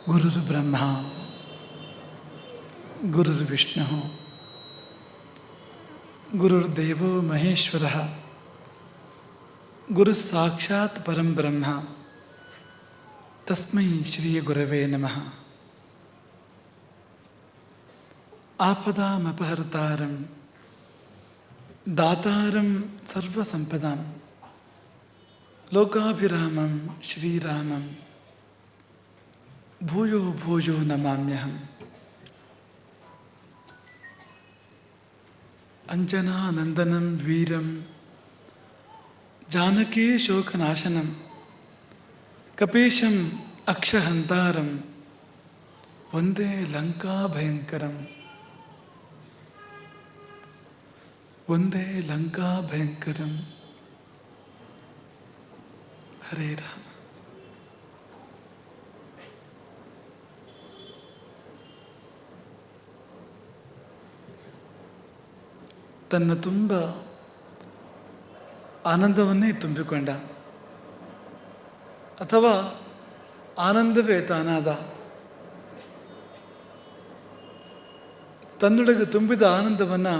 ಗುರುರ್ಬ್ರಹ್ಮ ಗುರುರ್ವಿಷ್ಣು ಗುರುರ್ದೇವೋ ಮಹೇಶ್ವರ ಗುರುಸ್ಸಾಕ್ಷಾತ್ ಪರಂ ಬ್ರಹ್ಮ ತಸ್ಮೈ ಶ್ರೀ ಗುರವೇ ನಮಃ. ಆಪದಾಮಪಹರ್ತಾರಂ ದಾತಾರಂ ಸರ್ವಸಂಪದಾಂ ಲೋಕಾಭಿರಾಮಂ ಶ್ರೀರಾಮಂ ಭೂಯೋ ಭೂಯೋ ನಮಾಮ್ಯಹಂ. ಅಂಜನಾನಂದನಂ ವೀರಂ ಜಾನಕೀ ಶೋಕನಾಶನಂ ಕಪೀಶಂ ಅಕ್ಷಹಂತಾರಂ ವಂದೇ ಲಂಕಾಭಯಂಕರಂ. ವಂದೇ ಲಂಕಾಭಯಂಕರಂ. ಹರೇ ರಾಮ. ತನ್ನ ತುಂಬ ಆನಂದವನ್ನೇ ತುಂಬಿಕೊಂಡ ಅಥವಾ ಆನಂದವೇ ತಾನಾದ, ತನ್ನೊಳಗೆ ತುಂಬಿದ ಆನಂದವನ್ನು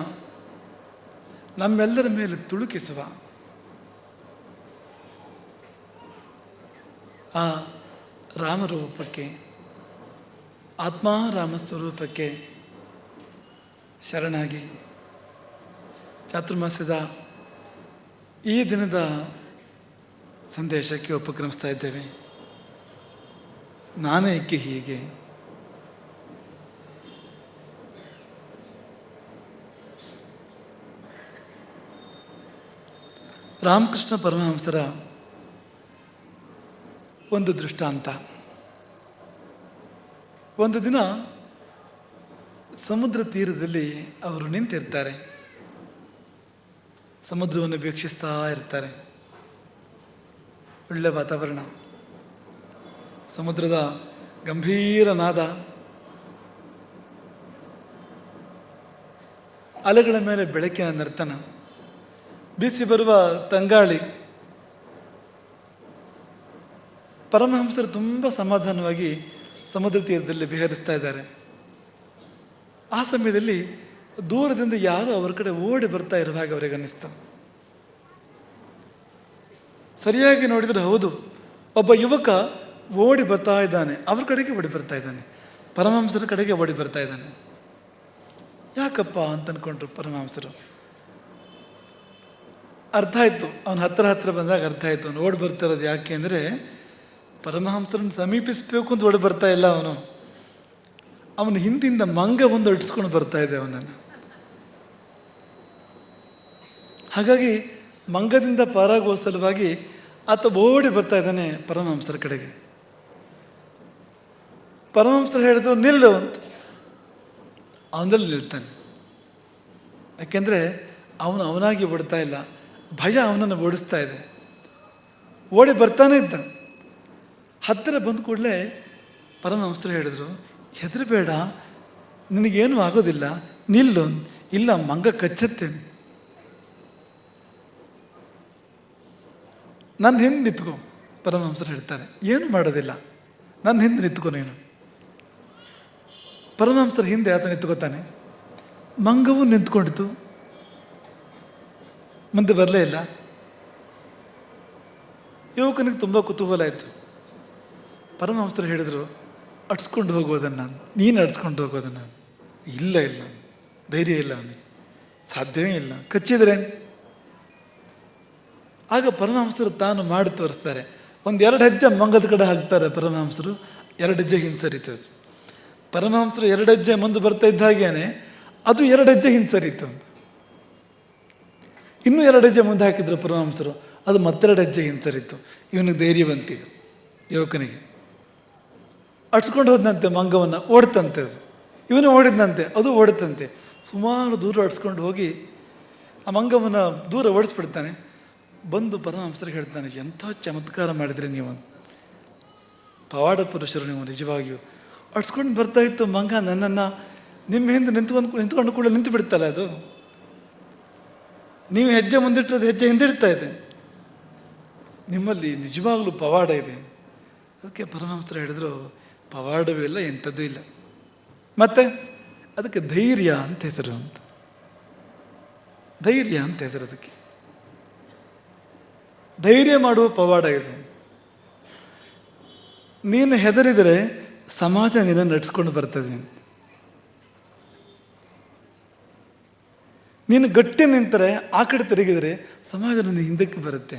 ನಮ್ಮೆಲ್ಲರ ಮೇಲೆ ತುಳುಕಿಸುವ ಆ ರಾಮರೂಪಕ್ಕೆ, ಆತ್ಮಾರಾಮ ಸ್ವರೂಪಕ್ಕೆ ಶರಣಾಗಿ ಚಾತುರ್ಮಾಸ್ಯದ ಈ ದಿನದ ಸಂದೇಶಕ್ಕೆ ಉಪಕ್ರಮಿಸ್ತಾ ಇದ್ದೇವೆ. ನಾನೇಕೆ ಹೀಗೆ? ರಾಮಕೃಷ್ಣ ಪರಮಹಂಸರ ಒಂದು ದೃಷ್ಟಾಂತ. ಒಂದು ದಿನ ಸಮುದ್ರ ತೀರದಲ್ಲಿ ಅವರು ನಿಂತಿರ್ತಾರೆ, ಸಮುದ್ರವನ್ನು ವೀಕ್ಷಿಸ್ತಾ ಇರ್ತಾರೆ. ಒಳ್ಳೆ ವಾತಾವರಣ, ಸಮುದ್ರದ ಗಂಭೀರ ನಾದ, ಅಲೆಗಳ ಮೇಲೆ ಬೆಳಕಿನ ನರ್ತನ, ಬೀಸಿ ಬರುವ ತಂಗಾಳಿ. ಪರಮಹಂಸರು ತುಂಬ ಸಮಾಧಾನವಾಗಿ ಸಮುದ್ರ ತೀರದಲ್ಲಿ ವಿಹರಿಸ್ತಾ ಇದ್ದಾರೆ. ಆ ಸಮಯದಲ್ಲಿ ದೂರದಿಂದ ಯಾರು ಅವರ ಕಡೆ ಓಡಿ ಬರ್ತಾ ಇರುವ ಹಾಗೆ ಅವರಿಗೆ ಅನ್ನಿಸ್ತು. ಸರಿಯಾಗಿ ನೋಡಿದರೆ ಹೌದು, ಒಬ್ಬ ಯುವಕ ಓಡಿ ಬರ್ತಾ ಇದ್ದಾನೆ, ಅವ್ರ ಕಡೆಗೆ ಓಡಿ ಬರ್ತಾ ಇದ್ದಾನೆ, ಪರಮಹಂಸರ ಕಡೆಗೆ ಓಡಿ ಬರ್ತಾ ಇದ್ದಾನೆ. ಯಾಕಪ್ಪ ಅಂತ ಅಂದ್ಕೊಂಡ್ರು ಪರಮಹಂಸರು. ಅರ್ಥ ಆಯಿತು, ಅವನ ಹತ್ತಿರ ಬಂದಾಗ ಅರ್ಥ ಆಯಿತು ಅವನು ಓಡಿ ಬರ್ತಿರೋದು ಯಾಕೆ ಅಂದರೆ, ಪರಮಹಂಸರನ್ನು ಸಮೀಪಿಸಬೇಕು ಅಂತ ಓಡಿ ಬರ್ತಾ ಇಲ್ಲ ಅವನು, ಅವನ ಹಿಂದಿಂದ ಮಂಗ ಒಂದು ಇಡ್ಸ್ಕೊಂಡು ಬರ್ತಾ ಇದೆ ಅವನನ್ನು. ಹಾಗಾಗಿ ಮಂಗದಿಂದ ಪಾರಾಗುವ ಸಲುವಾಗಿ ಆತ ಓಡಿ ಬರ್ತಾ ಇದ್ದಾನೆ ಪರಮಹಂಸರ ಕಡೆಗೆ. ಪರಮಹಂಸರು ಹೇಳಿದ್ರು ನಿಲ್ಲು ಅಂತ, ಅವನಲ್ಲಿ ನಿಲ್ತಾನೆ. ಯಾಕೆಂದರೆ ಅವನಾಗಿ ಓಡ್ತಾ ಇಲ್ಲ, ಭಯ ಅವನನ್ನು ಓಡಿಸ್ತಾ ಇದೆ. ಓಡಿ ಬರ್ತಾನೆ ಇದ್ದ. ಹತ್ತಿರ ಬಂದ ಕೂಡಲೇ ಪರಮಹಂಸರು ಹೇಳಿದ್ರು, ಹೆದರಬೇಡ, ನಿನಗೇನು ಆಗೋದಿಲ್ಲ, ನಿಲ್ಲು. ಇಲ್ಲ, ಮಂಗ ಕಚ್ಚತ್ತೆ, ನನ್ನ ಹಿಂದೆ ನಿಂತ್ಕೋ. ಪರಮಹಂಸರು ಹೇಳ್ತಾರೆ, ಏನು ಮಾಡೋದಿಲ್ಲ, ನನ್ನ ಹಿಂದೆ ನಿಂತ್ಕೋ ನೀನು. ಪರಮಹಂಸರ ಹಿಂದೆ ಆತ ನಿಂತ್ಕೋತಾನೆ. ಮಂಗವೂ ನಿಂತ್ಕೊಂಡಿತು, ಮುಂದೆ ಬರಲೇ ಇಲ್ಲ. ಯುವಕನಿಗೆ ತುಂಬ ಕುತೂಹಲ ಆಯಿತು. ಪರಮಹಂಸರು ಹೇಳಿದರು, ಅಡ್ಸ್ಕೊಂಡು ಹೋಗೋದನ್ನು ನಾನು, ನೀನು ಅಡ್ಸ್ಕೊಂಡು ಹೋಗೋದನ್ನು ನಾನು. ಇಲ್ಲ ಧೈರ್ಯ ಇಲ್ಲ ಅವನಿಗೆ, ಸಾಧ್ಯವೇ ಇಲ್ಲ, ಕಚ್ಚಿದ್ರೆ. ಆಗ ಪರಮಹಂಸರು ತಾನು ಮಾಡಿ ತೋರಿಸ್ತಾರೆ. 1-2 ಹೆಜ್ಜೆ ಮಂಗದ ಕಡೆ ಹಾಕ್ತಾರೆ ಪರಮಹಂಸರು, 2 ಹೆಜ್ಜೆ ಹಿಂಸರಿತು. ಪರಮಹಂಸರು 2 ಹೆಜ್ಜೆ ಮುಂದೆ ಬರ್ತಾ ಇದ್ದ ಹಾಗೇನೆ ಅದು 2 ಹೆಜ್ಜೆ ಹಿಂಸರಿತು. ಇನ್ನೂ 2 ಹೆಜ್ಜೆ ಮುಂದೆ ಹಾಕಿದ್ರು ಪರಮಹಂಸರು, ಅದು ಮತ್ತೆರಡು ಹೆಜ್ಜೆ ಹಿಂಸರಿತ್ತು. ಇವನಿಗೆ ಧೈರ್ಯವಂತಿಗೆ, ಯುವಕನಿಗೆ. ಅಡ್ಸ್ಕೊಂಡು ಹೋದಂತೆ ಮಂಗವನ್ನು, ಓಡ್ತಂತೆ ಅದು. ಇವನು ಓಡಿದಂತೆ, ಅದು ಓಡುತ್ತಂತೆ. ಸುಮಾರು ದೂರ ಅಡ್ಸ್ಕೊಂಡು ಹೋಗಿ ಆ ಮಂಗವನ್ನು ದೂರ ಓಡಿಸ್ಬಿಡ್ತಾನೆ. ಬಂದು ಪರಮಹಂಸರಿಗೆ ಹೇಳ್ತಾನೆ, ಎಂಥ ಚಮತ್ಕಾರ ಮಾಡಿದ್ರಿ ನೀವು, ಪವಾಡ ಪುರುಷರು ನೀವು ನಿಜವಾಗಿಯೂ. ಅಡ್ಸ್ಕೊಂಡು ಬರ್ತಾ ಇತ್ತು ಮಂಗ ನನ್ನನ್ನು, ನಿಮ್ಮ ಹಿಂದೆ ನಿಂತ್ಕೊಂಡು ಕೂಡ ನಿಂತು ಬಿಡ್ತಲ್ಲ ಅದು. ನೀವು ಹೆಜ್ಜೆ ಮುಂದಿಟ್ಟರೆ ಹೆಜ್ಜೆ ಹಿಂದಿಡ್ತಾ ಇದೆ. ನಿಮ್ಮಲ್ಲಿ ನಿಜವಾಗ್ಲೂ ಪವಾಡ ಇದೆ. ಅದಕ್ಕೆ ಪರಮಹಂಸರು ಹೇಳಿದರು, ಪವಾಡವೂ ಇಲ್ಲ, ಎಂಥದ್ದೂ ಇಲ್ಲ. ಮತ್ತೆ ಅದಕ್ಕೆ ಧೈರ್ಯ ಅಂತ ಹೆಸರು. ಅಂತ ಧೈರ್ಯ ಅಂತ ಹೆಸರು ಅದಕ್ಕೆ. ಧೈರ್ಯ ಮಾಡುವ ಪವಾಡ ಇದು. ನೀನು ಹೆದರಿದರೆ ಸಮಾಜ ನಿನ್ನ ನಡೆಸ್ಕೊಂಡು ಬರ್ತದೆ. ನೀನು ಗಟ್ಟಿ ನಿಂತರೆ, ಆ ಕಡೆ ತಿರುಗಿದರೆ ಸಮಾಜ ನಿನ್ನ ಹಿಂದಕ್ಕೆ ಬರುತ್ತೆ.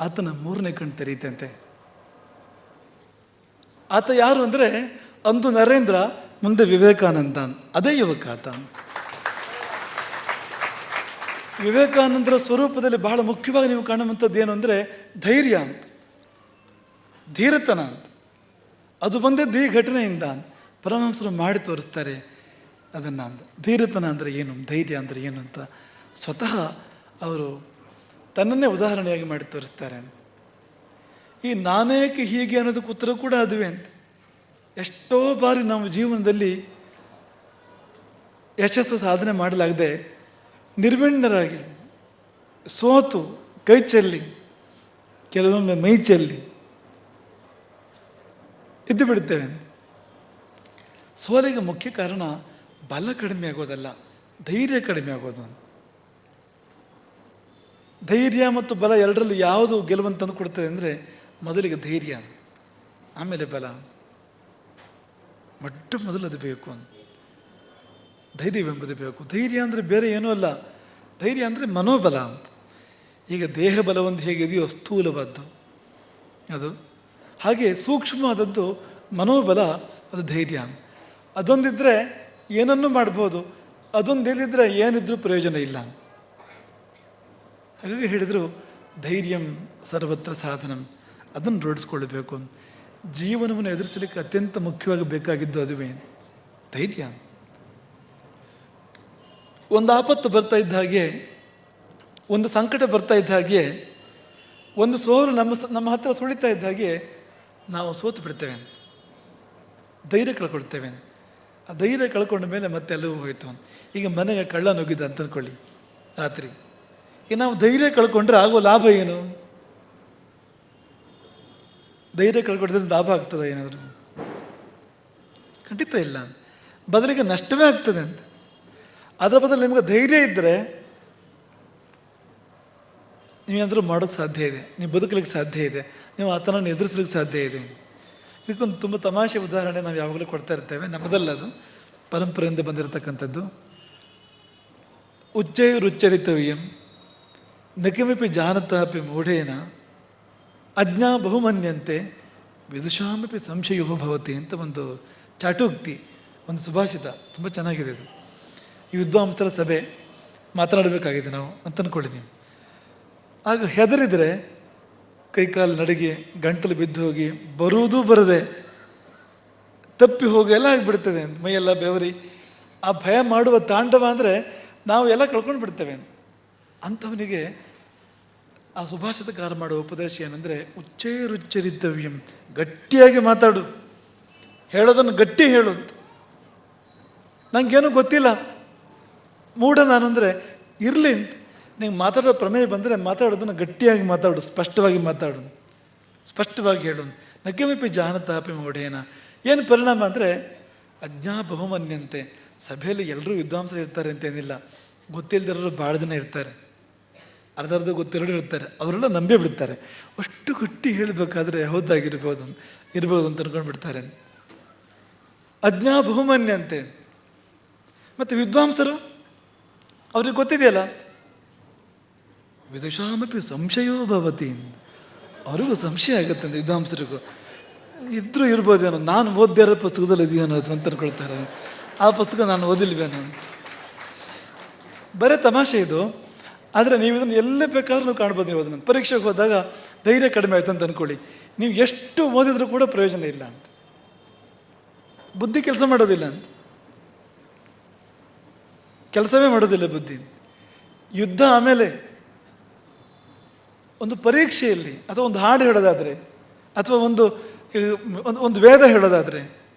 ಆತನ ಮೂರನೇ ಕಣ್ಣು ತೆರೀತಂತೆ. ಆತ ಯಾರು ಅಂದರೆ ಅಂದು ನರೇಂದ್ರ, ಮುಂದೆ ವಿವೇಕಾನಂದ. ಅದೇ ಯುವಕ ಆತ. ವಿವೇಕಾನಂದರ ಸ್ವರೂಪದಲ್ಲಿ ಬಹಳ ಮುಖ್ಯವಾಗಿ ನೀವು ಕಾಣುವಂಥದ್ದು ಏನು ಅಂದರೆ ಧೈರ್ಯ ಅಂತ, ಧೀರತನ ಅಂತ. ಅದು ಬಂದದ್ದು ಈ ಘಟನೆಯಿಂದ. ಪರಮಹಂಸರು ಮಾಡಿ ತೋರಿಸ್ತಾರೆ ಅದನ್ನು. ಅಂತ ಧೀರತನ ಅಂದರೆ ಏನು, ಧೈರ್ಯ ಅಂದರೆ ಏನು ಅಂತ ಸ್ವತಃ ಅವರು ತನ್ನನ್ನೇ ಉದಾಹರಣೆಯಾಗಿ ಮಾಡಿ ತೋರಿಸ್ತಾರೆ. ಈ ನಾನೇಕೆ ಹೀಗೆ ಅನ್ನೋದಕ್ಕೆ ಉತ್ತರ ಕೂಡ ಅದುವೇ ಅಂತ. ಎಷ್ಟೋ ಬಾರಿ ನಾವು ಜೀವನದಲ್ಲಿ ಯಶಸ್ಸು ಸಾಧನೆ ಮಾಡಲಾಗದೆ ನಿರ್ವಿಣ್ಣರಾಗಿ, ಸೋತು, ಕೈ ಚೆಲ್ಲಿ, ಕೆಲವೊಮ್ಮೆ ಮೈ ಚೆಲ್ಲಿ ಇದ್ದು ಬಿಡುತ್ತೇವೆ. ಸೋಲಿಗೆ ಮುಖ್ಯ ಕಾರಣ ಬಲ ಕಡಿಮೆ ಆಗೋದಲ್ಲ, ಧೈರ್ಯ ಕಡಿಮೆ ಆಗೋದು. ಧೈರ್ಯ ಮತ್ತು ಬಲ ಎರಡರಲ್ಲಿ ಯಾವುದು ಗೆಲುವನ್ನು ತಂದು ಕೊಡ್ತದೆ ಅಂದರೆ ಮೊದಲಿಗೆ ಧೈರ್ಯ, ಆಮೇಲೆ ಬಲ. ಮೊದಲು ಅದು ಬೇಕು. ಧೈರ್ಯವೆಂಬುದು ಬೇಕು. ಧೈರ್ಯ ಅಂದರೆ ಬೇರೆ ಏನೂ ಅಲ್ಲ, ಧೈರ್ಯ ಅಂದರೆ ಮನೋಬಲ ಅಂತ. ಈಗ ದೇಹ ಬಲವೊಂದು ಹೇಗಿದೆಯೋ ಸ್ಥೂಲವಾದ್ದು ಅದು, ಹಾಗೆ ಸೂಕ್ಷ್ಮವಾದದ್ದು ಮನೋಬಲ, ಅದು ಧೈರ್ಯ. ಅದೊಂದಿದ್ದರೆ ಏನನ್ನೂ ಮಾಡ್ಬೋದು, ಅದೊಂದಿಲ್ಲದಿದ್ದರೆ ಏನಿದ್ರೂ ಪ್ರಯೋಜನ ಇಲ್ಲ. ಹಾಗಾಗಿ ಹೇಳಿದರು ಧೈರ್ಯಂ ಸರ್ವತ್ರ ಸಾಧನಂ. ಅದನ್ನು ರೂಢಿಸ್ಕೊಳ್ಬೇಕು. ಜೀವನವನ್ನು ಎದುರಿಸಲಿಕ್ಕೆ ಅತ್ಯಂತ ಮುಖ್ಯವಾಗಿ ಬೇಕಾಗಿದ್ದು ಅದುವೇ ಧೈರ್ಯ. ಒಂದು ಆಪತ್ತು ಬರ್ತಾ ಇದ್ದ ಹಾಗೆ, ಒಂದು ಸಂಕಟ ಬರ್ತಾ ಇದ್ದ ಹಾಗೆ, ಒಂದು ಸೋಲು ನಮ್ಮ ಹತ್ತಿರ ಸುಳಿತಾ ಇದ್ದ ಹಾಗೆ ನಾವು ಸೋತು ಬಿಡ್ತೇವೆ, ಧೈರ್ಯ ಕಳ್ಕೊಳ್ತೇವೆ. ಆ ಧೈರ್ಯ ಕಳ್ಕೊಂಡ ಮೇಲೆ ಮತ್ತೆ ಎಲ್ಲವೂ ಹೋಯಿತು. ಈಗ ಮನೆಗೆ ಕಳ್ಳ ನುಗ್ಗಿದ ಅಂತ ಅಂದ್ಕೊಳ್ಳಿ ರಾತ್ರಿ. ಈಗ ನಾವು ಧೈರ್ಯ ಕಳ್ಕೊಂಡ್ರೆ ಆಗೋ ಲಾಭ ಏನು? ಧೈರ್ಯ ಕಳ್ಕೊಂಡ್ರೆ ಲಾಭ ಆಗ್ತದೆ ಏನಾದರೂ? ಖಂಡಿತ ಇಲ್ಲ. ಬದಲಿಗೆ ನಷ್ಟವೇ ಆಗ್ತದೆ ಅಂತ. ಅದರ ಬದಲು ನಿಮಗೆ ಧೈರ್ಯ ಇದ್ದರೆ ನೀವೇನಾದರೂ ಮಾಡೋದು ಸಾಧ್ಯ ಇದೆ, ನೀವು ಬದುಕಲಿಕ್ಕೆ ಸಾಧ್ಯ ಇದೆ, ನೀವು ಆತನನ್ನು ಎದುರಿಸಲಿಕ್ಕೆ ಸಾಧ್ಯ ಇದೆ. ಇದಕ್ಕೊಂದು ತುಂಬ ತಮಾಷೆ ಉದಾಹರಣೆ ನಾವು ಯಾವಾಗಲೂ ಕೊಡ್ತಾ ಇರ್ತೇವೆ, ನಮ್ಮದಲ್ಲ, ಅದು ಪರಂಪರೆಯಿಂದ ಬಂದಿರತಕ್ಕಂಥದ್ದು. ಉಚ್ಚೈರುಚ್ಚರಿತವ್ಯಂ ನಕಿಮಪಿ ಜಾನತಾಪಿ ಮೂಢೇನ ಅಜ್ಞಾ ಬಹುಮನ್ಯಂತೆ ವಿದುಷಾಮಪಿ ಸಂಶಯೋ ಭವತಿ ಅಂತ ಒಂದು ಚಾಟುಕ್ತಿ, ಒಂದು ಸುಭಾಷಿತ. ತುಂಬ ಚೆನ್ನಾಗಿದೆ ಇದು. ಈ ವಿದ್ವಾಂಸರ ಸಭೆ ಮಾತನಾಡಬೇಕಾಗಿದೆ ನಾವು ಅಂತ ಅಂದ್ಕೊಳ್ಳಿ ನೀವು. ಆಗ ಹೆದರಿದರೆ ಕೈಕಾಲು ನಡುಗಿ, ಗಂಟಲು ಬಿದ್ದು ಹೋಗಿ, ಬರುವುದೂ ಬರದೆ ತಪ್ಪಿ ಹೋಗಿ ಎಲ್ಲ ಆಗಿಬಿಡ್ತದೆ, ಮೈಯೆಲ್ಲ ಬೆವರಿ. ಆ ಭಯ ಮಾಡುವ ತಾಂಡವ ಅಂದರೆ ನಾವು ಎಲ್ಲ ಕಳ್ಕೊಂಡು ಬಿಡ್ತೇವೆ. ಅಂಥವನಿಗೆ ಆ ಸುಭಾಷಿತಕಾರ ಮಾಡುವ ಉಪದೇಶ ಏನಂದರೆ ಉಚ್ಚೈರುಚ್ಚರಿತವ್ಯಂ, ಗಟ್ಟಿಯಾಗಿ ಮಾತಾಡು, ಹೇಳೋದನ್ನು ಗಟ್ಟಿ ಹೇಳು. ನನಗೇನು ಗೊತ್ತಿಲ್ಲ, ಮೂಢ ನಾನು ಅಂದರೆ ಇರಲಿ. ನೀವು ಮಾತಾಡೋ ಪ್ರಮೇಯ ಬಂದರೆ ಮಾತಾಡೋದನ್ನು ಗಟ್ಟಿಯಾಗಿ ಮಾತಾಡು, ಸ್ಪಷ್ಟವಾಗಿ ಮಾತಾಡು, ಸ್ಪಷ್ಟವಾಗಿ ಹೇಳು. ನಕಿಮಪಿ ಜಾನತಾಪಿ ಮೂಢೇನ. ಏನು ಪರಿಣಾಮ ಅಂದರೆ ಅಜ್ಞಾ ಬಹುಮನ್ಯಂತೆ. ಸಭೆಯಲ್ಲಿ ಎಲ್ಲರೂ ವಿದ್ವಾಂಸರು ಇರ್ತಾರೆ ಅಂತೇನಿಲ್ಲ, ಗೊತ್ತಿಲ್ಲದಿರೋರು ಭಾಳ ಜನ ಇರ್ತಾರೆ, ಅರ್ಧ ಗೊತ್ತಿರೋರು ಇರ್ತಾರೆ, ಅವರೆಲ್ಲ ನಂಬೇ ಬಿಡ್ತಾರೆ. ಅಷ್ಟು ಗಟ್ಟಿ ಹೇಳಬೇಕಾದ್ರೆ ಹೌದಾಗಿರ್ಬೋದು ಅಂತ ಅನ್ಕೊಂಡು ಬಿಡ್ತಾರೆ. ಅಜ್ಞಾ ಬಹುಮನ್ಯಂತೆ. ಮತ್ತು ವಿದ್ವಾಂಸರು ಅವ್ರಿಗೆ ಗೊತ್ತಿದೆಯಲ್ಲ, ವಿದುಷಾಮಪಿ ಸಂಶಯೋ ಭವತಿ. ಅವ್ರಿಗೂ ಸಂಶಯ ಆಗುತ್ತಂತೆ ವಿದ್ವಾಂಸರಿಗೂ. ಇದ್ರೂ ಇರ್ಬೋದೇನೋ, ನಾನು ಓದ್ದೇ ಇರೋ ಪುಸ್ತಕದಲ್ಲಿ ಇದೆಯೇನೋ ಅಂತ ಅನ್ಕೊಳ್ತಾರೆ. ಆ ಪುಸ್ತಕ ನಾನು ಓದಿಲ್ವೇನೋ. ಬರೀ ತಮಾಷೆ ಇದು. ಆದರೆ ನೀವು ಇದನ್ನು ಎಲ್ಲೇ ಬೇಕಾದ್ರೂ ನೀವು ಕಾಣ್ಬೋದು. ನೀವು ಅದನ್ನು ಪರೀಕ್ಷೆಗೆ ಹೋದಾಗ ಧೈರ್ಯ ಕಡಿಮೆ ಆಯಿತು ಅಂತ ಅಂದ್ಕೊಳ್ಳಿ, ನೀವು ಎಷ್ಟು ಓದಿದ್ರೂ ಕೂಡ ಪ್ರಯೋಜನ ಇಲ್ಲ ಅಂತ, ಬುದ್ಧಿ ಕೆಲಸ ಮಾಡೋದಿಲ್ಲ ಅಂತ, ಕೆಲಸವೇ ಮಾಡೋದಿಲ್ಲ ಬುದ್ಧಿ. ಯುದ್ಧ ಆಮೇಲೆ ಒಂದು ಪರೀಕ್ಷೆಯಲ್ಲಿ, ಅಥವಾ ಒಂದು ಹಾಡು ಹೇಳೋದಾದರೆ, ಅಥವಾ ಒಂದು ವೇದ ಹೇಳೋದಾದರೆ,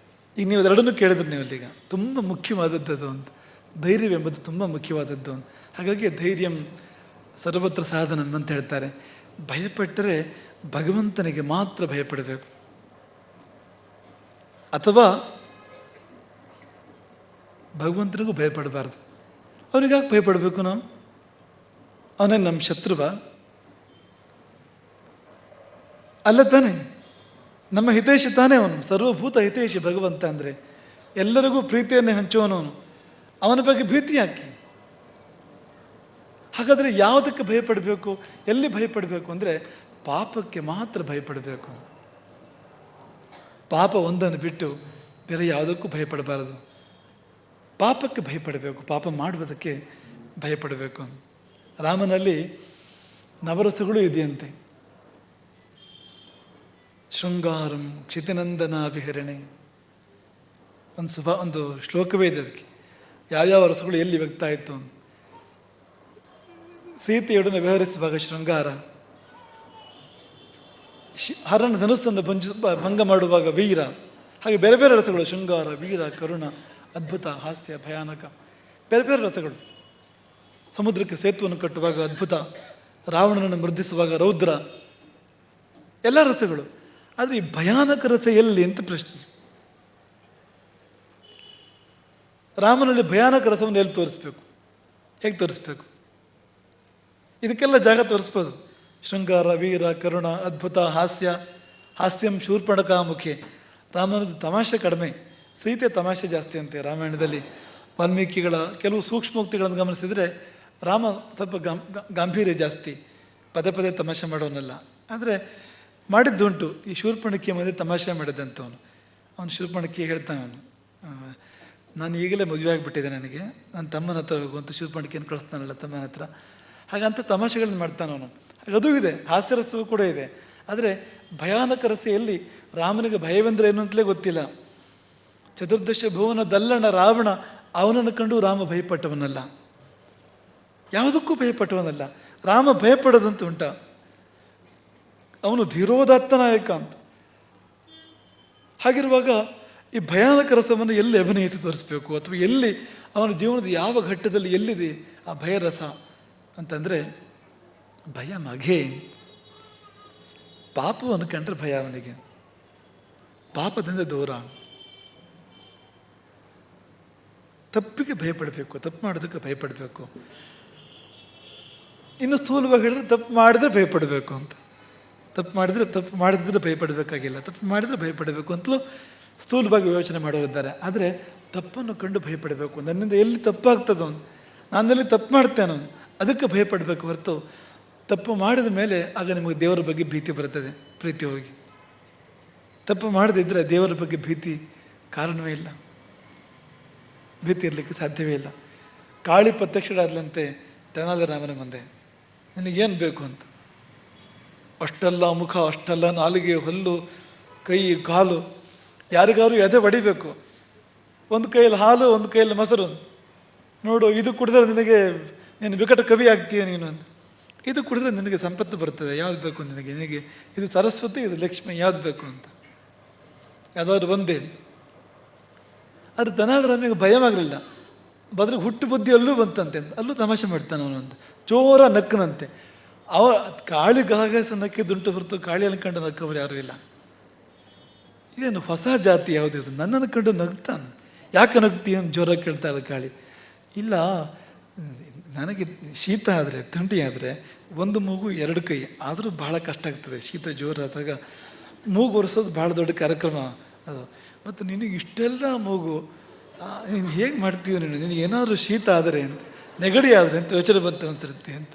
ಈಗ ನೀವು ಅದೆರಡನ್ನೂ ಕೇಳಿದ್ರೆ ನೀವು ಅಲ್ಲಿಗ ತುಂಬ ಮುಖ್ಯವಾದದ್ದು ಅದು ಅಂತ. ಧೈರ್ಯವೆಂಬುದು ತುಂಬ ಮುಖ್ಯವಾದದ್ದು ಅಂತ. ಹಾಗಾಗಿ ಧೈರ್ಯಂ ಸರ್ವತ್ರ ಸಾಧನಂ ಅಂತ ಹೇಳ್ತಾರೆ. ಭಯಪಟ್ಟರೆ ಭಗವಂತನಿಗೆ ಮಾತ್ರ ಭಯಪಡಬೇಕು. ಅಥವಾ ಭಗವಂತನಿಗೂ ಭಯಪಡಬಾರ್ದು. ಅವನಿಗಾಗಿ ಭಯಪಡಬೇಕು ನಾವು? ಅವನೇ ನಮ್ಮ ಶತ್ರುವ ಅಲ್ಲ ತಾನೆ? ನಮ್ಮ ಹಿತೈಷಿ ತಾನೇ ಅವನು, ಸರ್ವಭೂತ ಹಿತೈಷಿ ಭಗವಂತ ಅಂದರೆ. ಎಲ್ಲರಿಗೂ ಪ್ರೀತಿಯನ್ನೇ ಹಂಚುವನವನು. ಅವನ ಬಗ್ಗೆ ಭೀತಿ ಯಾಕೆ? ಹಾಗಾದರೆ ಯಾವುದಕ್ಕೆ ಭಯಪಡಬೇಕು? ಎಲ್ಲಿ ಭಯಪಡಬೇಕು ಅಂದರೆ ಪಾಪಕ್ಕೆ ಮಾತ್ರ ಭಯಪಡಬೇಕು. ಪಾಪ ಒಂದನ್ನು ಬಿಟ್ಟು ಬೇರೆ ಯಾವುದಕ್ಕೂ ಭಯಪಡಬಾರದು. ಪಾಪಕ್ಕೆ ಭಯಪಡಬೇಕು, ಪಾಪ ಮಾಡುವುದಕ್ಕೆ ಭಯಪಡಬೇಕು. ರಾಮನಲ್ಲಿ ನವರಸಗಳು ಇದೆಯಂತೆ. ಶೃಂಗಾರಂ ಕ್ಷಿತಿನಂದನಾಭಿಹರಣೆ ಒಂದು ಶ್ಲೋಕವೇ ಇದೆ. ಅದಕ್ಕೆ ಯಾವ್ಯಾವ ರಸಗಳು ಎಲ್ಲಿ ವ್ಯಕ್ತ ಆಯಿತು. ಸೀತೆಯೊಡನೆ ವ್ಯವಹರಿಸುವಾಗ ಶೃಂಗಾರ, ಹರಣ ಧನುಸ್ಸನ್ನು ಭಂಗ ಮಾಡುವಾಗ ವೀರ. ಹಾಗೆ ಬೇರೆ ಬೇರೆ ರಸಗಳು, ಶೃಂಗಾರ, ವೀರ, ಕರುಣ, ಅದ್ಭುತ, ಹಾಸ್ಯ, ಭಯಾನಕ, ಬೇರೆ ಬೇರೆ ರಸಗಳು. ಸಮುದ್ರಕ್ಕೆ ಸೇತುವನ್ನು ಕಟ್ಟುವಾಗ ಅದ್ಭುತ, ರಾವಣನನ್ನು ಮರ್ದಿಸುವಾಗ ರೌದ್ರ, ಎಲ್ಲ ರಸಗಳು. ಆದರೆ ಈ ಭಯಾನಕ ರಸ ಎಲ್ಲಿ ಅಂತ ಪ್ರಶ್ನೆ. ರಾಮನಲ್ಲಿ ಭಯಾನಕ ರಸವನ್ನು ಎಲ್ಲಿ ತೋರಿಸ್ಬೇಕು? ಹೇಗೆ ತೋರಿಸ್ಬೇಕು? ಇದಕ್ಕೆಲ್ಲ ಜಾಗ ತೋರಿಸ್ಬೋದು. ಶೃಂಗಾರ, ವೀರ, ಕರುಣ, ಅದ್ಭುತ, ಹಾಸ್ಯ. ಹಾಸ್ಯಂ ಶೂರ್ಪಣಕಾಮುಖಿ. ರಾಮನದ್ದು ತಮಾಷೆ ಕಡಿಮೆ, ಸೀತೆ ತಮಾಷೆ ಜಾಸ್ತಿ ಅಂತೆ ರಾಮಾಯಣದಲ್ಲಿ. ವಾಲ್ಮೀಕಿಗಳ ಕೆಲವು ಸೂಕ್ಷ್ಮೋಕ್ತಿಗಳನ್ನು ಗಮನಿಸಿದರೆ ರಾಮ ಸ್ವಲ್ಪ ಗಾಂಭೀರ್ಯ ಜಾಸ್ತಿ, ಪದೇ ಪದೇ ತಮಾಷೆ ಮಾಡೋನಲ್ಲ. ಆದರೆ ಮಾಡಿದ್ದುಂಟು. ಈ ಶೂರ್ಪಣಕಿಯ ಮಧ್ಯೆ ತಮಾಷೆ ಮಾಡಿದ್ದಂಥವನು. ಅವನು ಶೂರ್ಪಣಕಿ ಹೇಳ್ತಾನೆ, ಅವನು ನಾನು ಈಗಲೇ ಮದುವೆ ಆಗಿಬಿಟ್ಟಿದ್ದೆ, ನನಗೆ ನನ್ನ ತಮ್ಮನ ಹತ್ರ ಹೋಗುವಂಥ ಶೂರ್ಪಣಕಿಯನ್ನು ಕಳಿಸ್ತಾನಲ್ಲ ತಮ್ಮನ ಹತ್ರ. ಹಾಗಂತ ತಮಾಷೆಗಳನ್ನು ಮಾಡ್ತಾನೆ ಅವನು. ಹಾಗೆ ಅದೂ ಇದೆ, ಹಾಸ್ಯರಸವೂ ಕೂಡ ಇದೆ. ಆದರೆ ಭಯಾನಕ ರಸ ಎಲ್ಲಿ? ರಾಮನಿಗೆ ಭಯವೆಂದರೆ ಏನು ಅಂತಲೇ ಗೊತ್ತಿಲ್ಲ. ಚತುರ್ದಶ ಭುವನ ದಲ್ಲಣ ರಾವಣ, ಅವನನ್ನು ಕಂಡು ರಾಮ ಭಯಪಟ್ಟವನಲ್ಲ, ಯಾವುದಕ್ಕೂ ಭಯಪಟ್ಟವನಲ್ಲ. ರಾಮ ಭಯಪಡೋದಂತ ಉಂಟ? ಅವನು ಧೀರೋದಾತ್ತ ನಾಯಕ ಅಂತ. ಹಾಗಿರುವಾಗ ಈ ಭಯಾನಕ ರಸವನ್ನು ಎಲ್ಲಿ ಅಭಿನಯಿಸಿ ತೋರಿಸ್ಬೇಕು? ಅಥವಾ ಎಲ್ಲಿ ಅವನ ಜೀವನದ ಯಾವ ಘಟ್ಟದಲ್ಲಿ ಎಲ್ಲಿದೆ ಆ ಭಯರಸ ಅಂತಂದರೆ, ಭಯ ಮಗೆ. ಪಾಪವನ್ನು ಕಂಡ್ರೆ ಭಯ ಅವನಿಗೆ, ಪಾಪದಿಂದ ದೂರ. ತಪ್ಪಿಗೆ ಭಯಪಡಬೇಕು, ತಪ್ಪು ಮಾಡೋದಕ್ಕೆ ಭಯಪಡಬೇಕು. ಇನ್ನು ಸ್ಥೂಲವಾಗಿ ಹೇಳಿದ್ರೆ ತಪ್ಪು ಮಾಡಿದ್ರೆ ಭಯಪಡಬೇಕು ಅಂತ. ತಪ್ಪು ಮಾಡಿದ್ರೆ ಭಯಪಡಬೇಕಾಗಿಲ್ಲ, ತಪ್ಪು ಮಾಡಿದರೆ ಭಯಪಡಬೇಕು ಅಂತಲೂ ಸ್ಥೂಲವಾಗಿ ಯೋಚನೆ ಮಾಡೋರಿದ್ದಾರೆ. ಆದರೆ ತಪ್ಪನ್ನು ಕಂಡು ಭಯಪಡಬೇಕು. ನನ್ನಿಂದ ಎಲ್ಲಿ ತಪ್ಪಾಗ್ತದೋ, ನಾನಲ್ಲಿ ತಪ್ಪು ಮಾಡ್ತೇನೋ ಅದಕ್ಕೆ ಭಯಪಡಬೇಕು ಹೊರತು ತಪ್ಪು ಮಾಡಿದ ಮೇಲೆ ಆಗ ನಿಮಗೆ ದೇವರ ಬಗ್ಗೆ ಭೀತಿ ಬರ್ತದೆ, ಪ್ರೀತಿ ಹೋಗಿ. ತಪ್ಪು ಮಾಡದಿದ್ದರೆ ದೇವರ ಬಗ್ಗೆ ಭೀತಿ ಕಾರಣವೇ ಇಲ್ಲ, ಭೀತಿ ಇರಲಿಕ್ಕೆ ಸಾಧ್ಯವೇ ಇಲ್ಲ. ಕಾಳಿ ಪ್ರತ್ಯಕ್ಷರಾದಲಂತೆ ತೆನಾಲಿರಾಮನ ಮುಂದೆ, ನಿನಗೇನು ಬೇಕು ಅಂತ. ಅಷ್ಟೆಲ್ಲ ಮುಖ, ಅಷ್ಟೆಲ್ಲ ನಾಲಿಗೆ, ಹಲ್ಲು, ಕೈ, ಕಾಲು, ಯಾರಿಗಾರು ಎದೆ ಹೊಡಿಬೇಕು. ಒಂದು ಕೈಯಲ್ಲಿ ಹಾಲು, ಒಂದು ಕೈಯಲ್ಲಿ ಮೊಸರು. ನೋಡು, ಇದು ಕುಡಿದ್ರೆ ನೀನು ವಿಕಟ ಕವಿ ಆಗ್ತೀಯ ನೀನು ಅಂತ. ಇದು ಕುಡಿದ್ರೆ ನಿನಗೆ ಸಂಪತ್ತು ಬರ್ತದೆ, ಯಾವ್ದು ಬೇಕು ನಿನಗೆ ಇದು ಸರಸ್ವತಿ, ಇದು ಲಕ್ಷ್ಮಿ, ಯಾವ್ದು ಬೇಕು ಅಂತ. ಯಾವುದಾದ್ರು ಒಂದೇ. ಆದರೆ ಧನಾಧರನಿಗೆ ಭಯವಾಗಲಿಲ್ಲ, ಬದಲಿಗೆ ಹುಟ್ಟು ಬುದ್ಧಿ ಅಲ್ಲೂ ಬಂತಂತೆ ಅಂತ. ಅಲ್ಲೂ ತಮಾಷೆ ಮಾಡ್ತಾನೆ ಅವನಂತ, ಜೋರ ನಕ್ಕನಂತೆ. ಕಾಳಿ ಗಹಗಸ ನಕ್ಕಿದ್ದುಂಟು ಹೊರತು ಕಾಳಿಯನ್ನು ಕಂಡು ನಕ್ಕವರು ಯಾರೂ ಇಲ್ಲ. ಇದೇನು ಹೊಸ ಜಾತಿ ಯಾವುದು ಇದು? ನನ್ನನ್ನು ಕಂಡು ನಗ್ತಾನೆ. ಯಾಕೆ ನಗ್ತೀಯ ಅಂತ ಜೋರಾಗಿ ಕೇಳ್ತಾಳೆ ಕಾಳಿ. ಇಲ್ಲ, ನನಗೆ ಶೀತ ಆದರೆ, ಥಂಡಿ ಆದರೆ ಒಂದು ಮೂಗು ಎರಡು ಕೈ ಆದರೂ ಬಹಳ ಕಷ್ಟ ಆಗ್ತದೆ. ಶೀತ ಜೋರಾದಾಗ ಮೂಗು ಒರೆಸೋದು ಭಾಳ ದೊಡ್ಡ ಕಾರ್ಯಕ್ರಮ ಅದು. ಮತ್ತು ನಿನಗೆ ಇಷ್ಟೆಲ್ಲ ಮೂಗು, ನೀನು ಹೇಗೆ ಮಾಡ್ತೀವಿ? ನಿನಗೆ ಏನಾದರೂ ಶೀತ ಆದರೆ ಅಂತ, ನೆಗಡಿ ಆದರೆ ಅಂತ ಯೋಚನೆ ಬಂತು ಅನ್ಸಿರುತ್ತೆ ಅಂತ.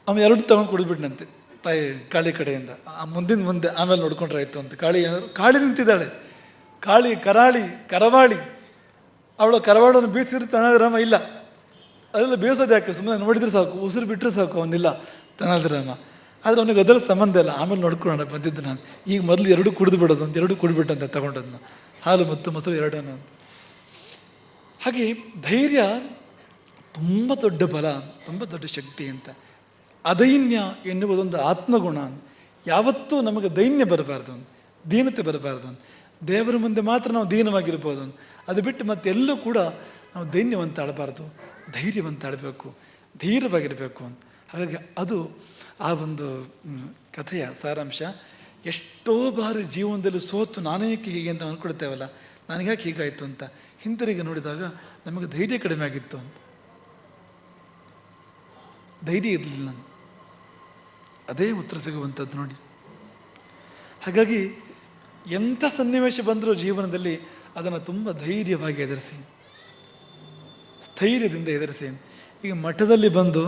ಅವನು ಎರಡು ತಗೊಂಡು ಕುಡಿದ್ಬಿಟ್ನಂತೆ ತಾಯಿ ಕಾಳಿ ಕಡೆಯಿಂದ. ಮುಂದೆ ಆಮೇಲೆ ನೋಡ್ಕೊಂಡ್ರೆ ಆಯಿತು ಅಂತ. ಕಾಳಿ ನಿಂತಿದ್ದಾಳೆ. ಕಾಳಿ ಕರವಾಳಿ. ಅವಳು ಕರವಾಳವನ್ನು ಬೀಸಿದ್ರೆ ತೆನಾಲಿರಾಮ ಇಲ್ಲ. ಅದೆಲ್ಲ ಬೇಯಿಸೋದು ಯಾಕೆ? ಸುಮ್ಮನೆ ನೋಡಿದ್ರೆ ಸಾಕು, ಉಸಿರು ಬಿಟ್ಟರೆ ಸಾಕು, ಅವನಿಲ್ಲ ತೆನಾಲಿರಾಮ. ಆದರೆ ಅವನಿಗೆ ಅದರ ಸಂಬಂಧ ಇಲ್ಲ. ಆಮೇಲೆ ನೋಡ್ಕೊಳ್ಳೋಣ ಬಂದಿದ್ದು ನಾನು. ಈಗ ಮೊದಲು ಎರಡು ಕುಡಿದು ಬಿಡೋದು ಅಂತ, ಎರಡು ಕುಡಿಬಿಟ್ಟಂತೆ ತಗೊಂಡದನ್ನ, ಹಾಲು ಮತ್ತು ಮೊಸರು ಎರಡನ್ನು ಅಂತ. ಹಾಗೆ ಧೈರ್ಯ ತುಂಬ ದೊಡ್ಡ ಬಲ, ತುಂಬ ದೊಡ್ಡ ಶಕ್ತಿ ಅಂತ. ಅದೈನ್ಯ ಎನ್ನುವುದೊಂದು ಆತ್ಮಗುಣ. ಯಾವತ್ತೂ ನಮಗೆ ದೈನ್ಯ ಬರಬಾರ್ದು, ದೀನತೆ ಬರಬಾರ್ದು. ದೇವರ ಮುಂದೆ ಮಾತ್ರ ನಾವು ದೀನವಾಗಿರ್ಬೋದು. ಅದು ಬಿಟ್ಟು ಮತ್ತೆಲ್ಲೂ ಕೂಡ ನಾವು ದೈನ್ಯವಂತ ಆಡಬಾರ್ದು, ಧೈರ್ಯವಂತ ಆಡಬೇಕು, ಧೀರವಾಗಿರಬೇಕು ಅಂತ. ಹಾಗಾಗಿ ಅದು ಆ ಒಂದು ಕಥೆಯ ಸಾರಾಂಶ. ಎಷ್ಟೋ ಬಾರಿ ಜೀವನದಲ್ಲಿ ಸೋತು ನಾನೇಕೆ ಹೀಗೆ ಅಂತ ಅಂದ್ಕೊಳ್ತೇವಲ್ಲ, ನನಗ್ಯಾಕೆ ಹೀಗಾಯಿತು ಅಂತ ಹಿಂತಿರುಗಿ ನೋಡಿದಾಗ ನಮಗೆ ಧೈರ್ಯ ಕಡಿಮೆ ಆಗಿತ್ತು ಅಂತ. ಧೈರ್ಯ ಇರಲಿಲ್ಲ, ಅದೇ ಉತ್ತರ ಸಿಗುವಂಥದ್ದು ನೋಡಿ. ಹಾಗಾಗಿ ಎಂಥ ಸನ್ನಿವೇಶ ಬಂದರೂ ಜೀವನದಲ್ಲಿ ಅದನ್ನು ತುಂಬ ಧೈರ್ಯವಾಗಿ ಎದುರಿಸಿ, ಸ್ಥೈರ್ಯದಿಂದ ಎದುರಿಸಿ. ಈಗ ಮಠದಲ್ಲಿ ಬಂದು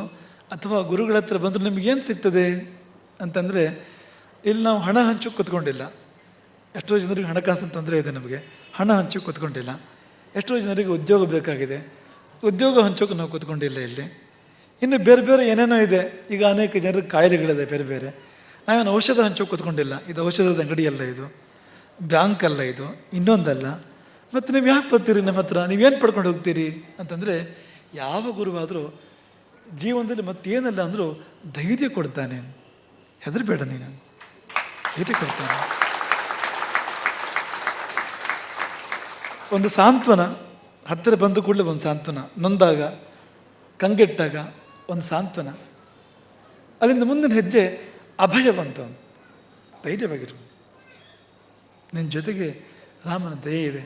ಅಥವಾ ಗುರುಗಳ ಹತ್ರ ಬಂದರೂ ನಿಮಗೇನು ಸಿಗ್ತದೆ ಅಂತಂದರೆ, ಇಲ್ಲಿ ನಾವು ಹಣ ಹಂಚು ಕೂತ್ಕೊಂಡಿಲ್ಲ. ಎಷ್ಟೋ ಜನರಿಗೆ ಹಣಕಾಸಿನ ತೊಂದರೆ ಇದೆ, ನಮಗೆ ಹಣ ಹಂಚು ಕೂತ್ಕೊಂಡಿಲ್ಲ. ಎಷ್ಟೋ ಜನರಿಗೆ ಉದ್ಯೋಗ ಬೇಕಾಗಿದೆ, ಉದ್ಯೋಗ ಹಂಚೋಕೆ ನಾವು ಕೂತ್ಕೊಂಡಿಲ್ಲ ಇಲ್ಲಿ. ಇನ್ನು ಬೇರೆ ಬೇರೆ ಏನೇನೋ ಇದೆ. ಈಗ ಅನೇಕ ಜನರಿಗೆ ಕಾಯಿಲೆಗಳಿದೆ ಬೇರೆ ಬೇರೆ. ನಾವೇನು ಔಷಧ ಹಂಚೋಕೆ ಕೂತ್ಕೊಂಡಿಲ್ಲ. ಇದು ಔಷಧದ ಅಂಗಡಿ ಅಲ್ಲ, ಇದು ಬ್ಯಾಂಕ್ ಅಲ್ಲ, ಇದು ಇನ್ನೊಂದಲ್ಲ. ಮತ್ತು ನೀವು ಯಾಕೆ ಬರ್ತೀರಿ ನಮ್ಮ ಹತ್ರ, ನೀವೇನು ಪಡ್ಕೊಂಡು ಹೋಗ್ತೀರಿ ಅಂತಂದರೆ, ಯಾವ ಗುರುವಾದರೂ ಜೀವನದಲ್ಲಿ ಮತ್ತೇನಲ್ಲ ಅಂದರೂ ಧೈರ್ಯ ಕೊಡ್ತಾನೆ. ಹೆದರಬೇಡ ನೀನು, ಧೈರ್ಯ ಕೊಡ್ತಾನೆ. ಒಂದು ಸಾಂತ್ವನ, ಹತ್ತಿರ ಬಂದು ಕೂಡಲೇ ಒಂದು ಸಾಂತ್ವನ, ನೊಂದಾಗ ಕಂಗೆಟ್ಟಾಗ ಒಂದು ಸಾಂತ್ವನ. ಅಲ್ಲಿಂದ ಮುಂದಿನ ಹೆಜ್ಜೆ ಅಭಯ ಬಂತು. ಧೈರ್ಯವಾಗಿರು, ನಿನ್ನ ಜೊತೆಗೆ ರಾಮನ ದಯೆ ಇದೆ,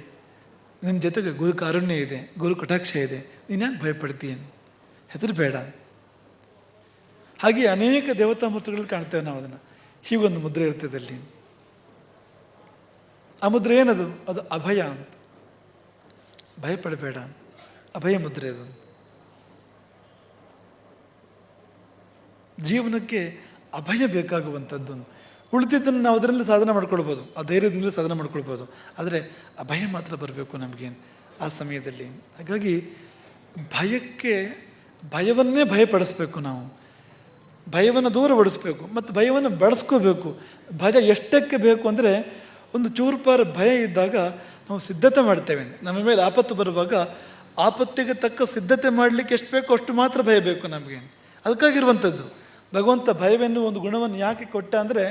ನಿನ್ನ ಜೊತೆಗೆ ಗುರು ಕಾರುಣ್ಯ ಇದೆ, ಗುರು ಕಟಾಕ್ಷ ಇದೆ, ನೀನು ಯಾಕೆ ಭಯಪಡ್ತೀಯ, ಹೆದರಬೇಡ. ಹಾಗೆ ಅನೇಕ ದೇವತಾ ಮೂರ್ತಿಗಳಲ್ಲಿ ಕಾಣ್ತೇವೆ ನಾವು. ಅದನ್ನು ಹೀಗೊಂದು ಮುದ್ರೆ ಇರ್ತದೆ ಅಲ್ಲಿ. ಆ ಮುದ್ರೆ ಏನದು? ಅದು ಅಭಯ ಅಂತ. ಭಯಪಡಬೇಡ, ಅಭಯ ಮುದ್ರೆ ಅದು. ಜೀವನಕ್ಕೆ ಅಭಯ ಬೇಕಾಗುವಂಥದ್ದು. ಉಳಿದಿದ್ದನ್ನು ನಾವು ಅದರಲ್ಲಿ ಸಾಧನೆ ಮಾಡ್ಕೊಳ್ಬೋದು, ಆ ಧೈರ್ಯದಿಂದಲೇ ಸಾಧನೆ ಮಾಡ್ಕೊಳ್ಬೋದು. ಆದರೆ ಅಭಯ ಮಾತ್ರ ಬರಬೇಕು ನಮಗೆ ಆ ಸಮಯದಲ್ಲಿ. ಹಾಗಾಗಿ ಭಯವನ್ನೇ ಭಯಪಡಿಸ್ಬೇಕು ನಾವು. ಭಯವನ್ನು ದೂರ ಓಡಿಸ್ಬೇಕು ಮತ್ತು ಭಯವನ್ನು ಬೆಳೆಸ್ಕೋಬೇಕು. ಭಯ ಎಷ್ಟಕ್ಕೆ ಬೇಕು ಅಂದರೆ, ಒಂದು ಚೂರುಪಾರು ಭಯ ಇದ್ದಾಗ ನಾವು ಸಿದ್ಧತೆ ಮಾಡ್ತೇವೆ. ನಮ್ಮ ಮೇಲೆ ಆಪತ್ತು ಬರುವಾಗ ಆಪತ್ತಿಗೆ ತಕ್ಕ ಸಿದ್ಧತೆ ಮಾಡಲಿಕ್ಕೆ ಎಷ್ಟು ಬೇಕೋ ಅಷ್ಟು ಮಾತ್ರ ಭಯ ಬೇಕು ನಮಗೆ. ಅದಕ್ಕಾಗಿರುವಂಥದ್ದು ಭಗವಂತ ಭಯವೆನ್ನುವ ಒಂದು ಗುಣವನ್ನು ಯಾಕೆ ಕೊಟ್ಟ ಅಂದರೆ,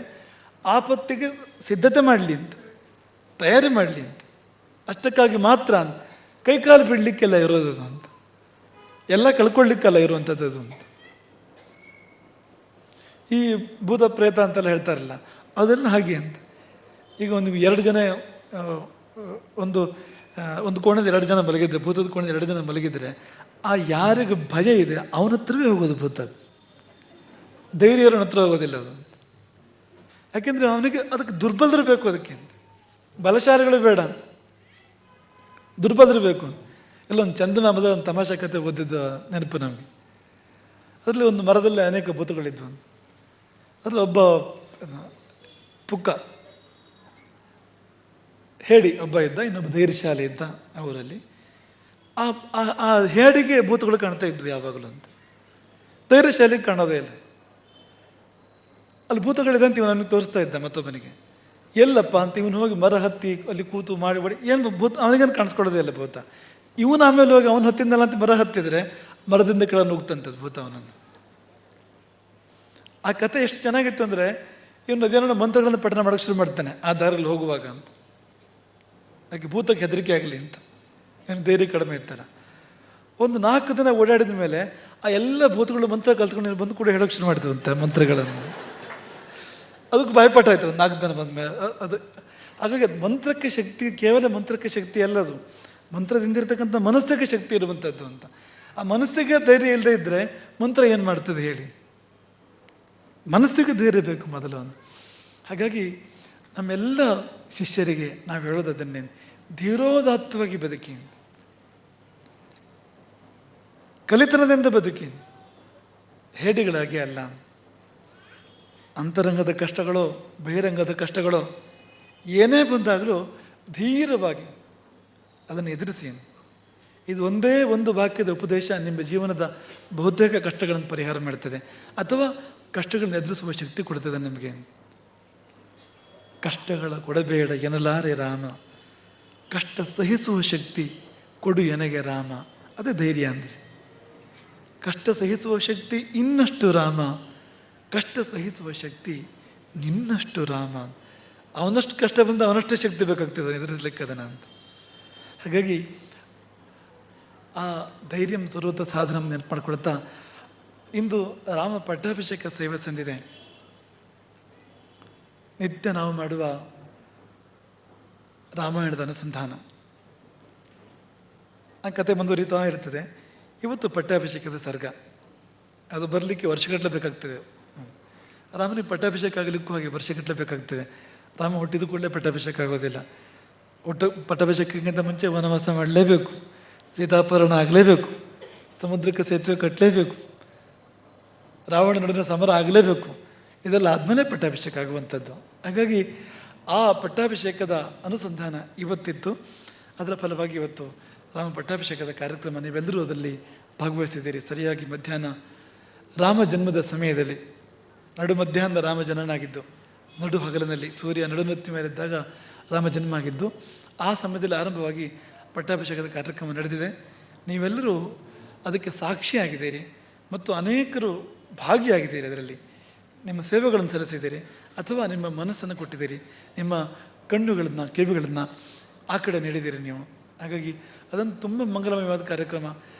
ಆಪತ್ತಿಗೆ ಸಿದ್ಧತೆ ಮಾಡಲಿ ಅಂತ, ತಯಾರಿ ಮಾಡಲಿ ಅಂತ. ಅಷ್ಟಕ್ಕಾಗಿ ಮಾತ್ರ ಅಂತ. ಕೈಕಾಲು ಬಿಡಲಿಕ್ಕೆಲ್ಲ ಇರೋದು ಅಂತ, ಎಲ್ಲ ಕಳ್ಕೊಳ್ಳಿಕ್ಕೆಲ್ಲ ಇರುವಂಥದ್ದು ಅಂತ. ಈ ಭೂತ ಪ್ರೇತ ಅಂತೆಲ್ಲ ಹೇಳ್ತಾರಲ್ಲ, ಅದೆಲ್ಲ ಹಾಗೆ ಅಂತ. ಈಗ ಒಂದು 2 ಜನ ಒಂದು ಕೋಣದ 2 ಜನ ಮಲಗಿದ್ರೆ, ಭೂತದ ಕೋಣದ 2 ಜನ ಮಲಗಿದ್ರೆ, ಆ ಯಾರಿಗೆ ಭಯ ಇದೆ ಅವನ ಹತ್ರವೇ ಹೋಗೋದು ಭೂತ. ಧೈರ್ಯರನ್ನ ಹತ್ರ ಹೋಗೋದಿಲ್ಲ ಅದು. ಯಾಕೆಂದರೆ ಅವನಿಗೆ ಅದಕ್ಕೆ ದುರ್ಬಲರು ಬೇಕು, ಅದಕ್ಕೆ ಬಲಶಾಲಿಗಳು ಬೇಡ, ದುರ್ಬಲರು ಬೇಕು. ಎಲ್ಲೊಂದು ಚಂದಮಾಮದ ಒಂದು ತಮಾಷೆ ಕತೆ ಓದಿದ್ದ ನೆನಪು ನಮಗೆ. ಅದರಲ್ಲಿ ಒಂದು ಮರದಲ್ಲಿ ಅನೇಕ ಭೂತಗಳಿದ್ವು. ಅದರಲ್ಲಿ ಒಬ್ಬ ಪುಕ್ಕ ಹೇಡಿ ಒಬ್ಬ ಇದ್ದ, ಇನ್ನೊಬ್ಬ ಧೈರ್ಯಶಾಲಿ ಇದ್ದ ಆ ಊರಲ್ಲಿ. ಆ ಹೇಡಿಗೆ ಭೂತಗಳು ಕಾಣ್ತಾ ಇದ್ವು ಯಾವಾಗಲೂ ಅಂತ, ಧೈರ್ಯಶಾಲಿಗೆ ಕಾಣೋದೇ ಇಲ್ಲ. ಅಲ್ಲಿ ಭೂತಗಳಿದೆ ಅಂತ ಇವನು ನನಗೆ ತೋರಿಸ್ತಾ ಇದ್ದ ಮತ್ತೊಬ್ಬನಿಗೆ. ಎಲ್ಲಪ್ಪ ಅಂತ ಇವನು ಹೋಗಿ ಮರ ಹತ್ತಿ ಅಲ್ಲಿ ಕೂತು ಮಾಡಿ ಏನು ಭೂತ ಅವನಿಗೇನು ಕಾಣಿಸ್ಕೊಳ್ಳೋದೇ ಇಲ್ಲ ಭೂತ. ಇವನು ಆಮೇಲೆ ಹೋಗಿ ಅವನು ಹತ್ತಿದ್ದಲ್ಲ ಅಂತ ಮರ ಹತ್ತಿದ್ರೆ ಮರದಿಂದ ಕೆಳಗೆ ನುಗ್ತಂಥದ್ದು ಭೂತ ಅವನನ್ನು. ಆ ಕತೆ ಎಷ್ಟು ಚೆನ್ನಾಗಿತ್ತು ಅಂದರೆ, ಇವನು ಅದೇನೋ ಮಂತ್ರಗಳನ್ನು ಪಠಣ ಮಾಡೋಕ್ಕೆ ಶುರು ಮಾಡ್ತಾನೆ ಆ ದಾರಿಯಲ್ಲಿ ಹೋಗುವಾಗ ಅಂತ. ಯಾಕೆ ಭೂತಕ್ಕೆ ಹೆದರಿಕೆ ಆಗಲಿ ಅಂತ, ಏನು ಧೈರ್ಯ ಕಡಿಮೆ ಇರ್ತಾರ. ಒಂದು 4 ದಿನ ಓಡಾಡಿದ ಮೇಲೆ ಆ ಎಲ್ಲ ಭೂತಗಳು ಮಂತ್ರ ಕಲ್ತ್ಕೊಂಡು ಬಂದು ಕೂಡ ಹೇಳೋಕ್ಕೆ ಶುರು ಮಾಡ್ತೀವಿ ಅಂತ ಮಂತ್ರಗಳನ್ನು. ಅದಕ್ಕೆ ಭಯಪಟ್ಟ ಆಯ್ತು ಒಂದು 4 ದಿನ ಬಂದಮೇಲೆ ಅದು. ಹಾಗಾಗಿ ಅದು ಮಂತ್ರಕ್ಕೆ ಶಕ್ತಿ, ಕೇವಲ ಮಂತ್ರಕ್ಕೆ ಶಕ್ತಿ ಅಲ್ಲ, ಅದು ಮಂತ್ರದಿಂದಿರ್ತಕ್ಕಂಥ ಮನಸ್ಸಿಗೆ ಶಕ್ತಿ ಇರುವಂಥದ್ದು ಅಂತ. ಆ ಮನಸ್ಸಿಗೆ ಧೈರ್ಯ ಇಲ್ಲದೆ ಇದ್ದರೆ ಮಂತ್ರ ಏನು ಮಾಡ್ತದೆ ಹೇಳಿ? ಮನಸ್ಸಿಗೆ ಧೈರ್ಯ ಬೇಕು ಮೊದಲು. ಹಾಗಾಗಿ ನಮ್ಮೆಲ್ಲ ಶಿಷ್ಯರಿಗೆ ನಾವು ಹೇಳೋದನ್ನೇ, ಧೀರೋದಾತ್ತವಾಗಿ ಬದುಕಿ, ಕಲಿತನದಿಂದ ಬದುಕಿ, ಹೇಡಿಗಳಾಗಿ ಅಲ್ಲ. ಅಂತರಂಗದ ಕಷ್ಟಗಳೋ ಬಹಿರಂಗದ ಕಷ್ಟಗಳೋ ಏನೇ ಬಂದಾಗಲೂ ಧೀರವಾಗಿ ಅದನ್ನು ಎದುರಿಸಿ. ಇದು ಒಂದೇ ಒಂದು ವಾಕ್ಯದ ಉಪದೇಶ ನಿಮ್ಮ ಜೀವನದ ಬಹುತೇಕ ಕಷ್ಟಗಳನ್ನು ಪರಿಹಾರ ಮಾಡ್ತದೆ, ಅಥವಾ ಕಷ್ಟಗಳನ್ನು ಎದುರಿಸುವ ಶಕ್ತಿ ಕೊಡ್ತದೆ ನಿಮಗೆ. ಕಷ್ಟಗಳ ಕೊಡಬೇಡ ಎನ್ನಲಾರೆ ರಾಮ, ಕಷ್ಟ ಸಹಿಸುವ ಶಕ್ತಿ ಕೊಡು ಎನಗೆ ರಾಮ. ಅದೇ ಧೈರ್ಯ ಅಂದರೆ. ಕಷ್ಟ ಸಹಿಸುವ ಶಕ್ತಿ ಇನ್ನಷ್ಟು ರಾಮ, ಕಷ್ಟ ಸಹಿಸುವ ಶಕ್ತಿ ನಿನ್ನಷ್ಟು ರಾಮ. ಅವನಷ್ಟು ಕಷ್ಟ ಬಂದು ಅವನಷ್ಟೇ ಶಕ್ತಿ ಬೇಕಾಗ್ತದೆ ಎದುರಿಸಲಿಕ್ಕೆ ಅದನ್ನು ಅಂತ. ಹಾಗಾಗಿ ಆ ಧೈರ್ಯಂ ಸರ್ವತ ಸಾಧನ ನೆನಪು ಮಾಡ್ಕೊಳ್ತಾ, ಇಂದು ರಾಮ ಪಟ್ಟಾಭಿಷೇಕ ಸೇವೆ ಸಂದಿದೆ. ನಿತ್ಯ ನಾವು ಮಾಡುವ ರಾಮಾಯಣದ ಅನುಸಂಧಾನ. ಆ ಕತೆ ಮುಂದುವರಿತಾ ಇರ್ತದೆ. ಇವತ್ತು ಪಟ್ಟಾಭಿಷೇಕದ ಸರ್ಗ, ಅದು ಬರಲಿಕ್ಕೆ ವರ್ಷಗಟ್ಟಲೆ ಬೇಕಾಗ್ತದೆ. ರಾಮನಿಗೆ ಪಟ್ಟಾಭಿಷೇಕ ಆಗಲಿಕ್ಕೂ ಹಾಗೆ ವರ್ಷಗಟ್ಟಲೆ ಬೇಕಾಗ್ತದೆ. ರಾಮ ಹುಟ್ಟಿದ ಕೂಡಲೇ ಪಟ್ಟಾಭಿಷೇಕ ಆಗೋದಿಲ್ಲ. ಪಟ್ಟಾಭಿಷೇಕಕ್ಕಿಂತ ಮುಂಚೆ ವನವಾಸ ಮಾಡಲೇಬೇಕು, ಸೀತಾಪಹರಣ ಆಗಲೇಬೇಕು, ಸಮುದ್ರಕ್ಕೆ ಸೇತುವೆ ಕಟ್ಟಲೇಬೇಕು, ರಾವಣ ನಡುವಿನ ಸಮರ ಆಗಲೇಬೇಕು. ಇದೆಲ್ಲ ಆದಮೇಲೆ ಪಟ್ಟಾಭಿಷೇಕ ಆಗುವಂಥದ್ದು. ಹಾಗಾಗಿ ಆ ಪಟ್ಟಾಭಿಷೇಕದ ಅನುಸಂಧಾನ ಇವತ್ತಿತ್ತು. ಅದರ ಫಲವಾಗಿ ಇವತ್ತು ರಾಮ ಪಟ್ಟಾಭಿಷೇಕದ ಕಾರ್ಯಕ್ರಮ ನೀವೆಲ್ಲರೂ ಅದರಲ್ಲಿ ಭಾಗವಹಿಸಿದ್ದೀರಿ. ಸರಿಯಾಗಿ ಮಧ್ಯಾಹ್ನ ರಾಮ ಜನ್ಮದ ಸಮಯದಲ್ಲಿ, ನಡು ಮಧ್ಯಾಹ್ನದ ರಾಮ ಜನನಾಗಿದ್ದು, ನಡು ಹಗಲಿನಲ್ಲಿ ಸೂರ್ಯ ನಡುನತ್ತಿ ಮೇಲಿದ್ದಾಗ ರಾಮ ಜನ್ಮ ಆಗಿದ್ದು, ಆ ಸಮಯದಲ್ಲಿ ಆರಂಭವಾಗಿ ಪಟ್ಟಾಭಿಷೇಕದ ಕಾರ್ಯಕ್ರಮ ನಡೆದಿದೆ. ನೀವೆಲ್ಲರೂ ಅದಕ್ಕೆ ಸಾಕ್ಷಿಯಾಗಿದ್ದೀರಿ ಮತ್ತು ಅನೇಕರು ಭಾಗಿಯಾಗಿದ್ದೀರಿ. ಅದರಲ್ಲಿ ನಿಮ್ಮ ಸೇವೆಗಳನ್ನು ಸಲ್ಲಿಸಿದ್ದೀರಿ ಅಥವಾ ನಿಮ್ಮ ಮನಸ್ಸನ್ನು ಕೊಟ್ಟಿದ್ದೀರಿ, ನಿಮ್ಮ ಕಣ್ಣುಗಳನ್ನು ಕಿವಿಗಳನ್ನು ಆ ಕಡೆ ನೀಡಿದ್ದೀರಿ ನೀವು. ಹಾಗಾಗಿ ಅದೊಂದು ತುಂಬ ಮಂಗಲಮಯವಾದ ಕಾರ್ಯಕ್ರಮ.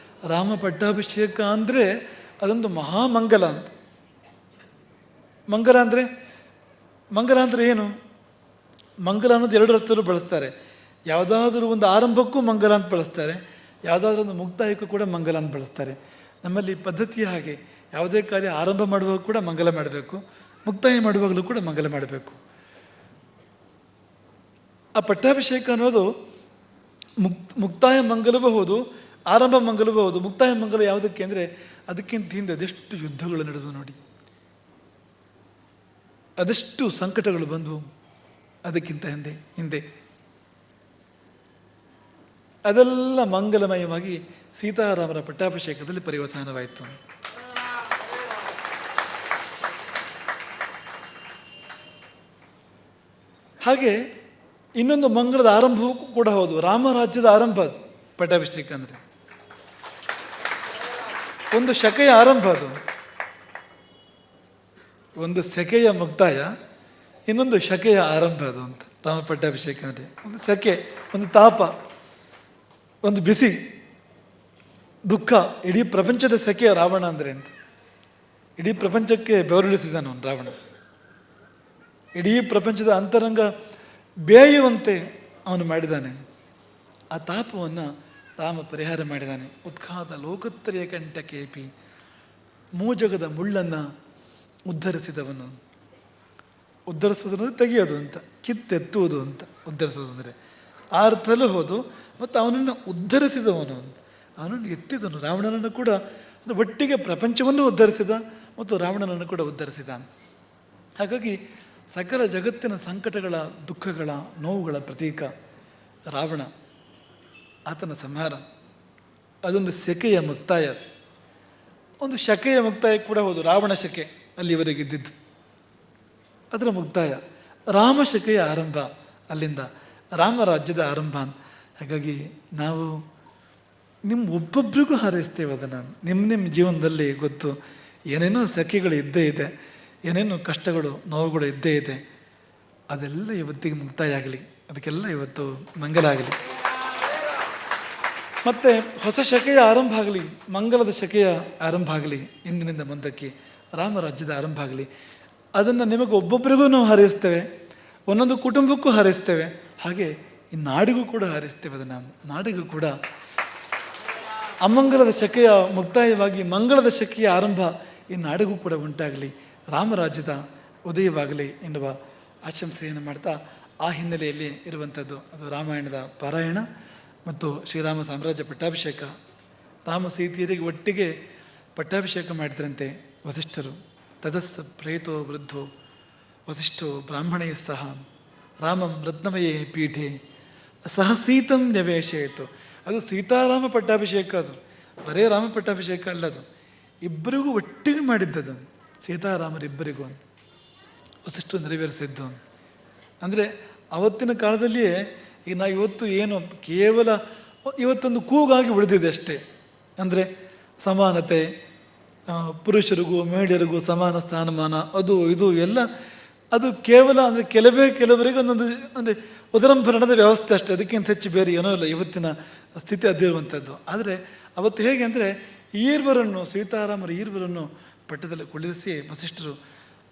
ರಾಮ ಪಟ್ಟಾಭಿಷೇಕ ಅಂದರೆ ಅದೊಂದು ಮಹಾಮಂಗಲ ಅಂತ. ಮಂಗಲ ಅಂದರೆ ಏನು? ಮಂಗಲ ಅನ್ನೋದು ಎರಡು ಅರ್ಥದಲ್ಲೂ ಬಳಸ್ತಾರೆ. ಯಾವುದಾದ್ರೂ ಒಂದು ಆರಂಭಕ್ಕೂ ಮಂಗಲ ಅಂತ ಬಳಸ್ತಾರೆ, ಯಾವುದಾದ್ರೂ ಒಂದು ಮುಕ್ತಾಯಕ್ಕೂ ಕೂಡ ಮಂಗಲ ಅಂತ ಬಳಸ್ತಾರೆ. ನಮ್ಮಲ್ಲಿ ಪದ್ಧತಿಯ ಹಾಗೆ ಯಾವುದೇ ಕಾರ್ಯ ಆರಂಭ ಮಾಡುವಾಗ ಕೂಡ ಮಂಗಲ ಮಾಡಬೇಕು, ಮುಕ್ತಾಯ ಮಾಡುವಾಗಲೂ ಕೂಡ ಮಂಗಲ ಮಾಡಬೇಕು. ಆ ಪಟ್ಟಾಭಿಷೇಕ ಅನ್ನೋದು ಮುಕ್ತಾಯ ಮಂಗಲವೂ ಹೌದು, ಆರಂಭ ಮಂಗಲವೂ ಹೌದು. ಮುಕ್ತಾಯ ಮಂಗಲ ಯಾವುದಕ್ಕೆ ಅಂದರೆ ಅದಕ್ಕಿಂತ ಹಿಂದೆ ಅದೆಷ್ಟು ಯುದ್ಧಗಳು ನಡೆದು ನೋಡಿ, ಅದೆಷ್ಟು ಸಂಕಟಗಳು ಬಂದವು ಅದಕ್ಕಿಂತ ಹಿಂದೆ ಅದೆಲ್ಲ ಮಂಗಲಮಯವಾಗಿ ಸೀತಾರಾಮರ ಪಟ್ಟಾಭಿಷೇಕದಲ್ಲಿ ಪರಿವಸಾನವಾಯಿತು. ಹಾಗೆ ಇನ್ನೊಂದು ಮಂಗಲದ ಆರಂಭವೂ ಕೂಡ ಹೌದು, ರಾಮರಾಜ್ಯದ ಆರಂಭ ಅದು ಪಟ್ಟಾಭಿಷೇಕ ಅಂದರೆ. ಒಂದು ಶಕೆಯ ಆರಂಭ ಅದು, ಒಂದು ಸೆಕೆಯ ಮುಕ್ತಾಯ, ಇನ್ನೊಂದು ಶಕೆಯ ಆರಂಭ ಅದು ಅಂತ ರಾಮ ಪಟ್ಟಾಭಿಷೇಕ ಅಂದರೆ. ಒಂದು ಸೆಕೆ, ಒಂದು ತಾಪ, ಒಂದು ಬಿಸಿ, ದುಃಖ, ಇಡೀ ಪ್ರಪಂಚದ ಸೆಕೆಯ ರಾವಣ ಅಂದರೆ ಅಂತ. ಇಡೀ ಪ್ರಪಂಚಕ್ಕೆ ಬೆವರಿಳಿಸಿದಾನು ರಾವಣ. ಇಡೀ ಪ್ರಪಂಚದ ಅಂತರಂಗ ಬೇಯುವಂತೆ ಅವನು ಮಾಡಿದ್ದಾನೆ. ಆ ತಾಪವನ್ನು ರಾಮ ಪರಿಹಾರ ಮಾಡಿದ್ದಾನೆ. ಉತ್ಖಾತ ಲೋಕೋತ್ತರೆಯ ಕಂಠಕೇಪಿ, ಮೂಜಗದ ಮುಳ್ಳನ್ನು ಉದ್ಧರಿಸಿದವನು. ಉದ್ಧರಿಸೋದು ತೆಗೆಯೋದು ಅಂತ, ಕಿತ್ತೆತ್ತುವುದು ಅಂತ ಉದ್ಧರಿಸೋದು ಅಂದರೆ ಆ ಅರ್ಥದಲ್ಲೂ ಹೌದು. ಮತ್ತು ಅವನನ್ನು ಉದ್ಧರಿಸಿದವನು, ಅವನನ್ನು ಎತ್ತಿದನು. ರಾವಣನನ್ನು ಕೂಡ ಒಟ್ಟಿಗೆ ಪ್ರಪಂಚವನ್ನು ಉದ್ಧರಿಸಿದ ಮತ್ತು ರಾವಣನನ್ನು ಕೂಡ ಉದ್ಧರಿಸಿದ. ಹಾಗಾಗಿ ಸಕಲ ಜಗತ್ತಿನ ಸಂಕಟಗಳ, ದುಃಖಗಳ, ನೋವುಗಳ ಪ್ರತೀಕ ರಾವಣ, ಆತನ ಸಂಹಾರ. ಅದೊಂದು ಸೆಕೆಯ ಮುಕ್ತಾಯ. ಅದು ಒಂದು ಶಕೆಯ ಮುಕ್ತಾಯ ಕೂಡ ಹೌದು. ರಾವಣ ಶಕೆ ಅಲ್ಲಿವರೆಗಿದ್ದಿದ್ದು, ಅದರ ಮುಕ್ತಾಯ. ರಾಮ ಶಕೆಯ ಆರಂಭ, ಅಲ್ಲಿಂದ ರಾಮರಾಜ್ಯದ ಆರಂಭ. ಹಾಗಾಗಿ ನಾವು ಒಬ್ಬೊಬ್ರಿಗೂ ಹಾರೈಸ್ತೇವೆ ಅದನ್ನು. ನಿಮ್ಮ ಜೀವನದಲ್ಲಿ ಗೊತ್ತು, ಏನೇನೋ ಸಖಿಗಳು ಇದ್ದೇ ಇದೆ, ಏನೇನೋ ಕಷ್ಟಗಳು, ನೋವುಗಳು ಇದ್ದೇ ಇದೆ. ಅದೆಲ್ಲ ಇವತ್ತಿಗೆ ಮುಕ್ತಾಯ ಆಗಲಿ, ಅದಕ್ಕೆಲ್ಲ ಇವತ್ತು ಮಂಗಲ ಆಗಲಿ. ಮತ್ತು ಹೊಸ ಶಕೆಯ ಆರಂಭ ಆಗಲಿ, ಮಂಗಲದ ಶಕೆಯ ಆರಂಭ ಆಗಲಿ. ಇಂದಿನಿಂದ ಮುಂದಕ್ಕೆ ರಾಮರಾಜ್ಯದ ಆರಂಭ ಆಗಲಿ. ಅದನ್ನು ನಿಮಗೆ ಒಬ್ಬೊಬ್ಬರಿಗೂ ನಾವು ಹಾರೈಸ್ತೇವೆ, ಒಂದೊಂದು ಕುಟುಂಬಕ್ಕೂ ಹಾರೈಸ್ತೇವೆ, ಹಾಗೆ ಈ ನಾಡಿಗೂ ಕೂಡ ಹಾರೈಸ್ತೇವೆ. ಅದನ್ನು ನಾಡಿಗೂ ಕೂಡ ಅಮಂಗಲದ ಶಕೆಯ ಮುಕ್ತಾಯವಾಗಿ ಮಂಗಳದ ಶಕೆಯ ಆರಂಭ ಈ ನಾಡಿಗೂ ಕೂಡ ಉಂಟಾಗಲಿ, ರಾಮರಾಜ್ಯದ ಉದಯವಾಗಲಿ ಎನ್ನುವ ಆಶಂಸೆಯನ್ನು ಮಾಡ್ತಾ, ಆ ಹಿನ್ನೆಲೆಯಲ್ಲಿ ಇರುವಂಥದ್ದು ಅದು ರಾಮಾಯಣದ ಪಾರಾಯಣ ಮತ್ತು ಶ್ರೀರಾಮ ಸಾಮ್ರಾಜ್ಯ ಪಟ್ಟಾಭಿಷೇಕ. ರಾಮ ಸೀತೆಯರಿಗೆ ಒಟ್ಟಿಗೆ ಪಟ್ಟಾಭಿಷೇಕ ಮಾಡಿದ್ರಂತೆ ವಸಿಷ್ಠರು. ತದಸ್ಸ ಪ್ರೇತೋ ವೃದ್ಧೋ ವಸಿಷ್ಠೋ ಬ್ರಾಹ್ಮಣೇ ಸಹ ರಾಮಂ ರತ್ನಮಯೇ ಪೀಠೆ ಸಹ ಸೀತಂ ನ್ಯವೇಶಯಿತು. ಅದು ಸೀತಾರಾಮ ಪಟ್ಟಾಭಿಷೇಕ, ಅದು ಬರೇ ರಾಮ ಪಟ್ಟಾಭಿಷೇಕ ಅಲ್ಲ, ಅದು ಇಬ್ಬರಿಗೂ ಒಟ್ಟಿಗೆ ಮಾಡಿದ್ದದು, ಸೀತಾರಾಮರಿಬ್ಬರಿಗೂ ಅಂತ ವಸಿಷ್ಠರು ನೆರವೇರಿಸಿದ್ದು. ಅಂದರೆ ಅವತ್ತಿನ ಕಾಲದಲ್ಲಿಯೇ ಈಗ ನಾವು ಇವತ್ತು ಏನು ಕೇವಲ ಇವತ್ತೊಂದು ಕೂಗಾಗಿ ಉಳಿದಿದೆ ಅಷ್ಟೇ. ಅಂದರೆ ಸಮಾನತೆ, ಪುರುಷರಿಗೂ ಮಹಿಳೆಯರಿಗೂ ಸಮಾನ ಸ್ಥಾನಮಾನ, ಅದು ಇದು ಎಲ್ಲ ಅದು ಕೇವಲ ಅಂದರೆ ಕೆಲವರಿಗೆ ಒಂದೊಂದು ಅಂದರೆ ಉದರಂಭರಣದ ವ್ಯವಸ್ಥೆ ಅಷ್ಟೇ, ಅದಕ್ಕಿಂತ ಹೆಚ್ಚು ಬೇರೆ ಏನೋ ಇಲ್ಲ ಇವತ್ತಿನ ಸ್ಥಿತಿ ಅದಿರುವಂಥದ್ದು. ಆದರೆ ಅವತ್ತು ಹೇಗೆ ಅಂದರೆ ಈರ್ವರನ್ನು, ಸೀತಾರಾಮರ ಈರ್ವರನ್ನು ಪಟ್ಟದಲ್ಲಿ ಕುಳ್ಳಿರಿಸಿ ವಸಿಷ್ಠರು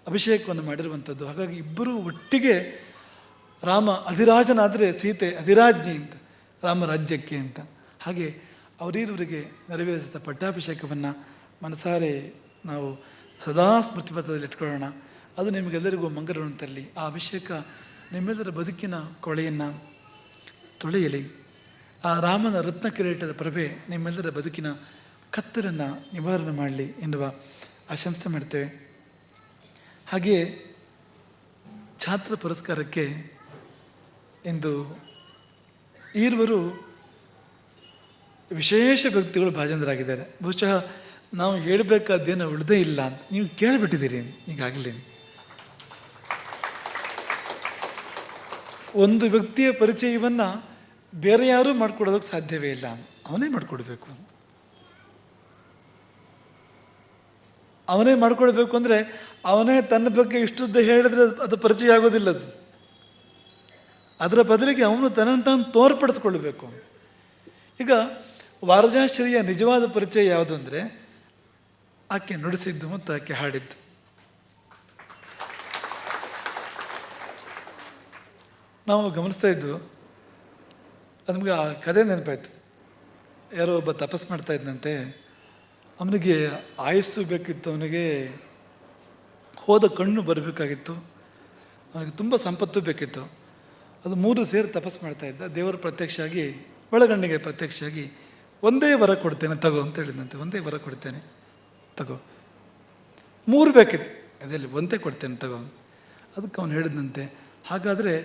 ಅಭಿಷೇಕವನ್ನು ಮಾಡಿರುವಂಥದ್ದು. ಹಾಗಾಗಿ ಇಬ್ಬರೂ ಒಟ್ಟಿಗೆ, ರಾಮ ಅಧಿರಾಜನಾದರೆ ಸೀತೆ ಅಧಿರಾಜ್ಞಿ ಅಂತ, ರಾಮ ರಾಜ್ಯಕ್ಕೆ ಅಂತ. ಹಾಗೆ ಅವರೀರುವರಿಗೆ ನೆರವೇರಿಸಿದ ಪಟ್ಟಾಭಿಷೇಕವನ್ನು ಮನಸಾರೆ ನಾವು ಸದಾ ಸ್ಮೃತಿಪಥದಲ್ಲಿ ಇಟ್ಕೊಳ್ಳೋಣ. ಅದು ನಿಮಗೆಲ್ಲರಿಗೂ ಮಂಗಲವನ್ನು ತರಲಿ. ಆ ಅಭಿಷೇಕ ನಿಮ್ಮೆಲ್ಲರ ಬದುಕಿನ ಕೊಳೆಯನ್ನು ತೊಳೆಯಲಿ. ಆ ರಾಮನ ರತ್ನ ಕಿರೀಟದ ಪ್ರಭೆ ನಿಮ್ಮೆಲ್ಲರ ಬದುಕಿನ ಕತ್ತಲನ್ನು ನಿವಾರಣೆ ಮಾಡಲಿ ಎನ್ನುವ ಆಶಂಸೆ ಮಾಡ್ತೇವೆ. ಹಾಗೆಯೇ ಛಾತ್ರ ಪುರಸ್ಕಾರಕ್ಕೆ ಇಂದು ಈರುವರು ವಿಶೇಷ ವ್ಯಕ್ತಿಗಳು ಭಾಜನರಾಗಿದ್ದಾರೆ. ಬಹುಶಃ ನಾವು ಹೇಳಬೇಕಾದ್ದೇನು ಉಳಿದೇ ಇಲ್ಲ ಅಂತ ನೀವು ಕೇಳಿಬಿಟ್ಟಿದ್ದೀರಿ ಈಗಾಗಲೇ. ಒಂದು ವ್ಯಕ್ತಿಯ ಪರಿಚಯವನ್ನು ಬೇರೆ ಯಾರೂ ಮಾಡಿಕೊಡೋದಕ್ಕೆ ಸಾಧ್ಯವೇ ಇಲ್ಲ, ಅವನೇ ಮಾಡಿಕೊಡ್ಬೇಕು. ಅವನೇ ಮಾಡಿಕೊಡ್ಬೇಕು ಅಂದರೆ ಅವನೇ ತನ್ನ ಬಗ್ಗೆ ಇಷ್ಟುದ್ದ ಹೇಳಿದ್ರೆ ಅದು ಪರಿಚಯ ಆಗೋದಿಲ್ಲ. ಅದರ ಬದಲಿಗೆ ಅವನು ತನ್ನನ್ನು ತಾನು ತೋರ್ಪಡಿಸ್ಕೊಳ್ಬೇಕು. ಈಗ ವಾರಜಾಶ್ರೀಯ ನಿಜವಾದ ಪರಿಚಯ ಯಾವುದು ಅಂದರೆ ಆಕೆ ನುಡಿಸಿದ್ದು ಮತ್ತು ಆಕೆ ಹಾಡಿದ್ದು. ನಾವು ಗಮನಿಸ್ತಾ ಇದ್ದು, ಅದು ನಮಗೆ ಆ ಕಥೆ ನೆನಪಾಯಿತು. ಯಾರೋ ಒಬ್ಬ ತಪಸ್ ಮಾಡ್ತಾ ಇದ್ದಂತೆ, ಅವನಿಗೆ ಆಯಸ್ಸು ಬೇಕಿತ್ತು, ಅವನಿಗೆ ಹೋದ ಕಣ್ಣು ಬರಬೇಕಾಗಿತ್ತು, ಅವನಿಗೆ ತುಂಬ ಸಂಪತ್ತು ಬೇಕಿತ್ತು. ಅದು 3 ಸೇರಿ ತಪಸ್ ಮಾಡ್ತಾ ಇದ್ದ. ದೇವರು ಪ್ರತ್ಯಕ್ಷ ಆಗಿ, ಒಳಗಣ್ಣಿಗೆ ಪ್ರತ್ಯಕ್ಷ ಆಗಿ, ಒಂದೇ ವರ ಕೊಡ್ತೇನೆ ತಗೋ ಅಂತ ಹೇಳಿದಂತೆ. ಒಂದೇ ವರ ಕೊಡ್ತೇನೆ ತಗೋ. 3 ಬೇಕಿತ್ತು, ಅದರಲ್ಲಿ ಒಂದೇ ಕೊಡ್ತೇನೆ ತಗೋ. ಅದಕ್ಕೆ ಅವನು ಹೇಳಿದಂತೆ, ಹಾಗಾದರೆ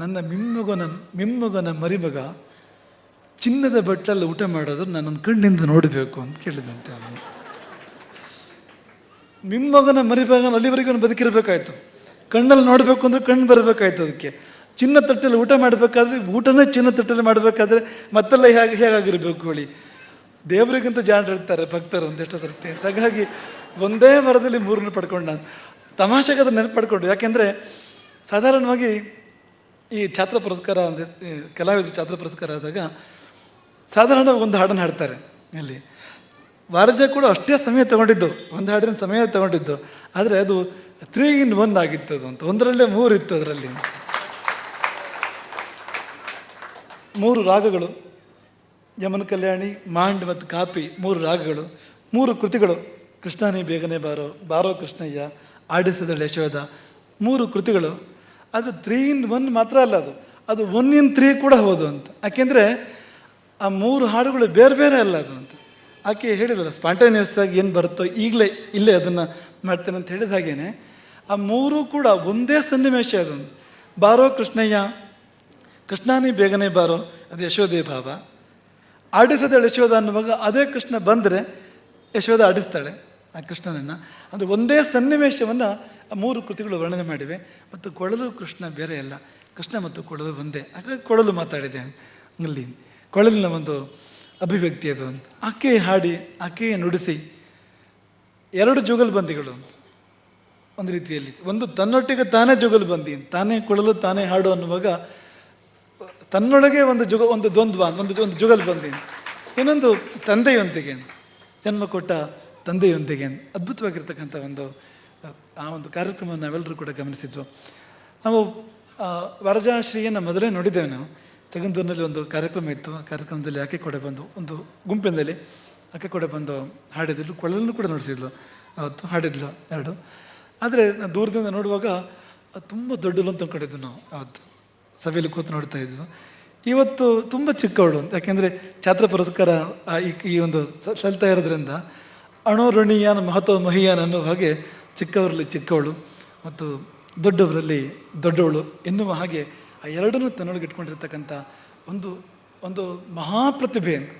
ನನ್ನ ಮಿಮ್ಮಗನ ಮರಿಮಗ ಚಿನ್ನದ ಬಟ್ಟಲಲ್ಲಿ ಊಟ ಮಾಡೋದು ನನ್ನ ಕಣ್ಣಿಂದ ನೋಡಬೇಕು ಅಂತ ಕೇಳಿದಂತೆ. ಅವನು ಮಿಮ್ಮಗನ ಮರಿಮಗ ಅಲ್ಲಿವರೆಗೂ ಅವನು ಬದುಕಿರಬೇಕಾಯ್ತು. ಕಣ್ಣಲ್ಲಿ ನೋಡಬೇಕು ಅಂದರೆ ಕಣ್ಣು ಬರಬೇಕಾಯ್ತು. ಅದಕ್ಕೆ ಚಿನ್ನ ತಟ್ಟೆಯಲ್ಲಿ ಊಟ ಮಾಡಬೇಕಾದ್ರೆ, ಊಟನೇ ಚಿನ್ನ ತಟ್ಟೆಯಲ್ಲಿ ಮಾಡಬೇಕಾದ್ರೆ ಮತ್ತೆಲ್ಲ ಹೇಗಾಗಿರ್ಬೇಕು ಹೇಳಿ. ದೇವರಿಗಿಂತ ಜಾಣರಿರ್ತಾರೆ ಭಕ್ತರು ಒಂದೆಷ್ಟು ಸರ್ತಿ ಅಂತ. ಹಾಗಾಗಿ ಒಂದೇ ವರದಲ್ಲಿ 3 ಪಡ್ಕೊಂಡು ನಾನು ತಮಾಷೆಗೆ ಅದನ್ನು ನೆನಪು ಪಡ್ಕೊಂಡು. ಯಾಕೆಂದರೆ ಸಾಧಾರಣವಾಗಿ ಈ ಛಾತ್ರ ಪುರಸ್ಕಾರ ಅಂದರೆ ಕಲಾವಿದರು ಛಾತ್ರ ಪುರಸ್ಕಾರ ಆದಾಗ ಸಾಧಾರಣ ಒಂದು ಹಾಡನ್ನು ಹಾಡ್ತಾರೆ. ಅಲ್ಲಿ ವಾರಜ ಕೂಡ ಅಷ್ಟೇ ಸಮಯ ತಗೊಂಡಿದ್ದು, ಒಂದು ಹಾಡಿನ ಸಮಯ ತಗೊಂಡಿದ್ದು. ಆದರೆ ಅದು 3 in 1 ಆಗಿತ್ತು. ಅದು ಅಂತ ಒಂದರಲ್ಲೇ 3 ಇತ್ತು. ಅದರಲ್ಲಿ 3 ರಾಗಗಳು, ಯಮನ ಕಲ್ಯಾಣಿ, ಮಾಂಡ್ ಮತ್ತು ಕಾಪಿ, 3 ರಾಗಗಳು, 3 ಕೃತಿಗಳು. ಕೃಷ್ಣಾನಿ ಬೇಗನೆ ಬಾರೋ, ಬಾರೋ ಕೃಷ್ಣಯ್ಯ, ಆಡಿಸಿದಳು ಯಶೋಧ, 3 ಕೃತಿಗಳು. ಅದು 3 in 1 ಮಾತ್ರ ಅಲ್ಲ, ಅದು 1 in 3 ಕೂಡ ಹೌದು ಅಂತ. ಯಾಕೆಂದರೆ ಆ 3 ಹಾಡುಗಳು ಬೇರೆ ಬೇರೆ ಅಲ್ಲ ಅದು ಅಂತ. ಆಕೆ ಹೇಳಿದಲ್ಲ, ಸ್ಪಾಂಟೇನಿಯಸ್ ಆಗಿ ಏನು ಬರುತ್ತೋ ಇಲ್ಲೇ ಅದನ್ನು ಮಾಡ್ತೇನೆ ಅಂತ ಹೇಳಿದ ಹಾಗೇನೆ ಆ 3 ಕೂಡ ಒಂದೇ ಸನ್ನಿವೇಶ. ಅದು ಬಾರೋ ಕೃಷ್ಣಯ್ಯ, ಕೃಷ್ಣಾನಿ ಬೇಗನೆ ಬಾರೋ, ಅದು ಯಶೋಧೆ ಭಾವ. ಆಡಿಸದಳು ಯಶೋಧ ಅನ್ನುವಾಗ ಅದೇ ಕೃಷ್ಣ ಬಂದರೆ ಯಶೋಧ ಆಡಿಸ್ತಾಳೆ ಆ ಕೃಷ್ಣನನ್ನು. ಅಂದರೆ ಒಂದೇ ಸನ್ನಿವೇಶವನ್ನು ಆ 3 ಕೃತಿಗಳು ವರ್ಣನೆ ಮಾಡಿವೆ. ಮತ್ತು ಕೊಳಲು ಕೃಷ್ಣ ಬೇರೆ ಅಲ್ಲ, ಕೃಷ್ಣ ಮತ್ತು ಕೊಳಲು ಒಂದೇ. ಹಾಗಾಗಿ ಕೊಳಲು ಮಾತಾಡಿದೆ ಅಲ್ಲಿ, ಕೊಳಲಿನ ಒಂದು ಅಭಿವ್ಯಕ್ತಿ ಅದು. ಆಕೆ ಹಾಡಿ, ಆಕೆಯೇ ನುಡಿಸಿ, 2 ಜುಗಲ್ಬಂದಿಗಳು ಒಂದು ರೀತಿಯಲ್ಲಿ. ಒಂದು ತನ್ನೊಟ್ಟಿಗೆ ತಾನೇ ಜುಗಲ್ಬಂದಿ, ತಾನೇ ಕೊಳಲು ತಾನೇ ಹಾಡು ಅನ್ನುವಾಗ ತನ್ನೊಳಗೆ ಒಂದು ದ್ವಂದ್ವ, ಒಂದು ಜುಗಲ್ಬಂದಿ. ಇನ್ನೊಂದು ತಂದೆಯೊಂದಿಗೆ, ಜನ್ಮ ಕೊಟ್ಟ ತಂದೆಯೊಂದಿಗೆ ಅದ್ಭುತವಾಗಿರ್ತಕ್ಕಂಥ ಆ ಒಂದು ಕಾರ್ಯಕ್ರಮವನ್ನು ನಾವೆಲ್ಲರೂ ಕೂಡ ಗಮನಿಸಿದ್ವು. ನಾವು ವರಜಾಶ್ರೀಯನ್ನು ಮೊದಲೇ ನೋಡಿದ್ದೇವೆ. ನಾವು ಸಗಂದೂರಿನಲ್ಲಿ ಒಂದು ಕಾರ್ಯಕ್ರಮ ಇತ್ತು. ಆ ಕಾರ್ಯಕ್ರಮದಲ್ಲಿ ಆಕೆ ಕೂಡ ಬಂದು, ಒಂದು ಗುಂಪಿನಲ್ಲಿ ಆಕೆ ಕೂಡ ಬಂದು ಹಾಡಿದ್ಲು, ಕೊಳಲನ್ನು ಕೂಡ ನುಡಿಸಿದ್ಲು. ಅವತ್ತು ಹಾಡಿದ್ಲು 2. ಆದರೆ ದೂರದಿಂದ ನೋಡುವಾಗ ತುಂಬ ದೊಡ್ಡಲು ಅಂತ ಅಂದ್ಕೊಂಡಿದ್ವು ನಾವು. ಅವತ್ತು ಸಭೆಯಲ್ಲಿ ಕೂತು ನೋಡ್ತಾ ಇದ್ವು. ಇವತ್ತು ತುಂಬ ಚಿಕ್ಕವಳು ಅಂತ. ಯಾಕೆಂದರೆ ಛಾತ್ರ ಪುರಸ್ಕಾರ ಈ ಒಂದು ಸಲ್ತಾ ಇರೋದ್ರಿಂದ ಅಣೋರಣೀಯಾನ ಮಹತ್ವ ಮಹಿಯಾನ ಅನ್ನೋ ಹಾಗೆ ಚಿಕ್ಕವರಲ್ಲಿ ಚಿಕ್ಕವಳು ಮತ್ತು ದೊಡ್ಡವರಲ್ಲಿ ದೊಡ್ಡವಳು ಎನ್ನುವ ಹಾಗೆ ಆ ಎರಡನ್ನೂ ತನ್ನೊಳಗೆ ಇಟ್ಕೊಂಡಿರ್ತಕ್ಕಂಥ ಒಂದು ಮಹಾಪ್ರತಿಭೆ ಅಂತ,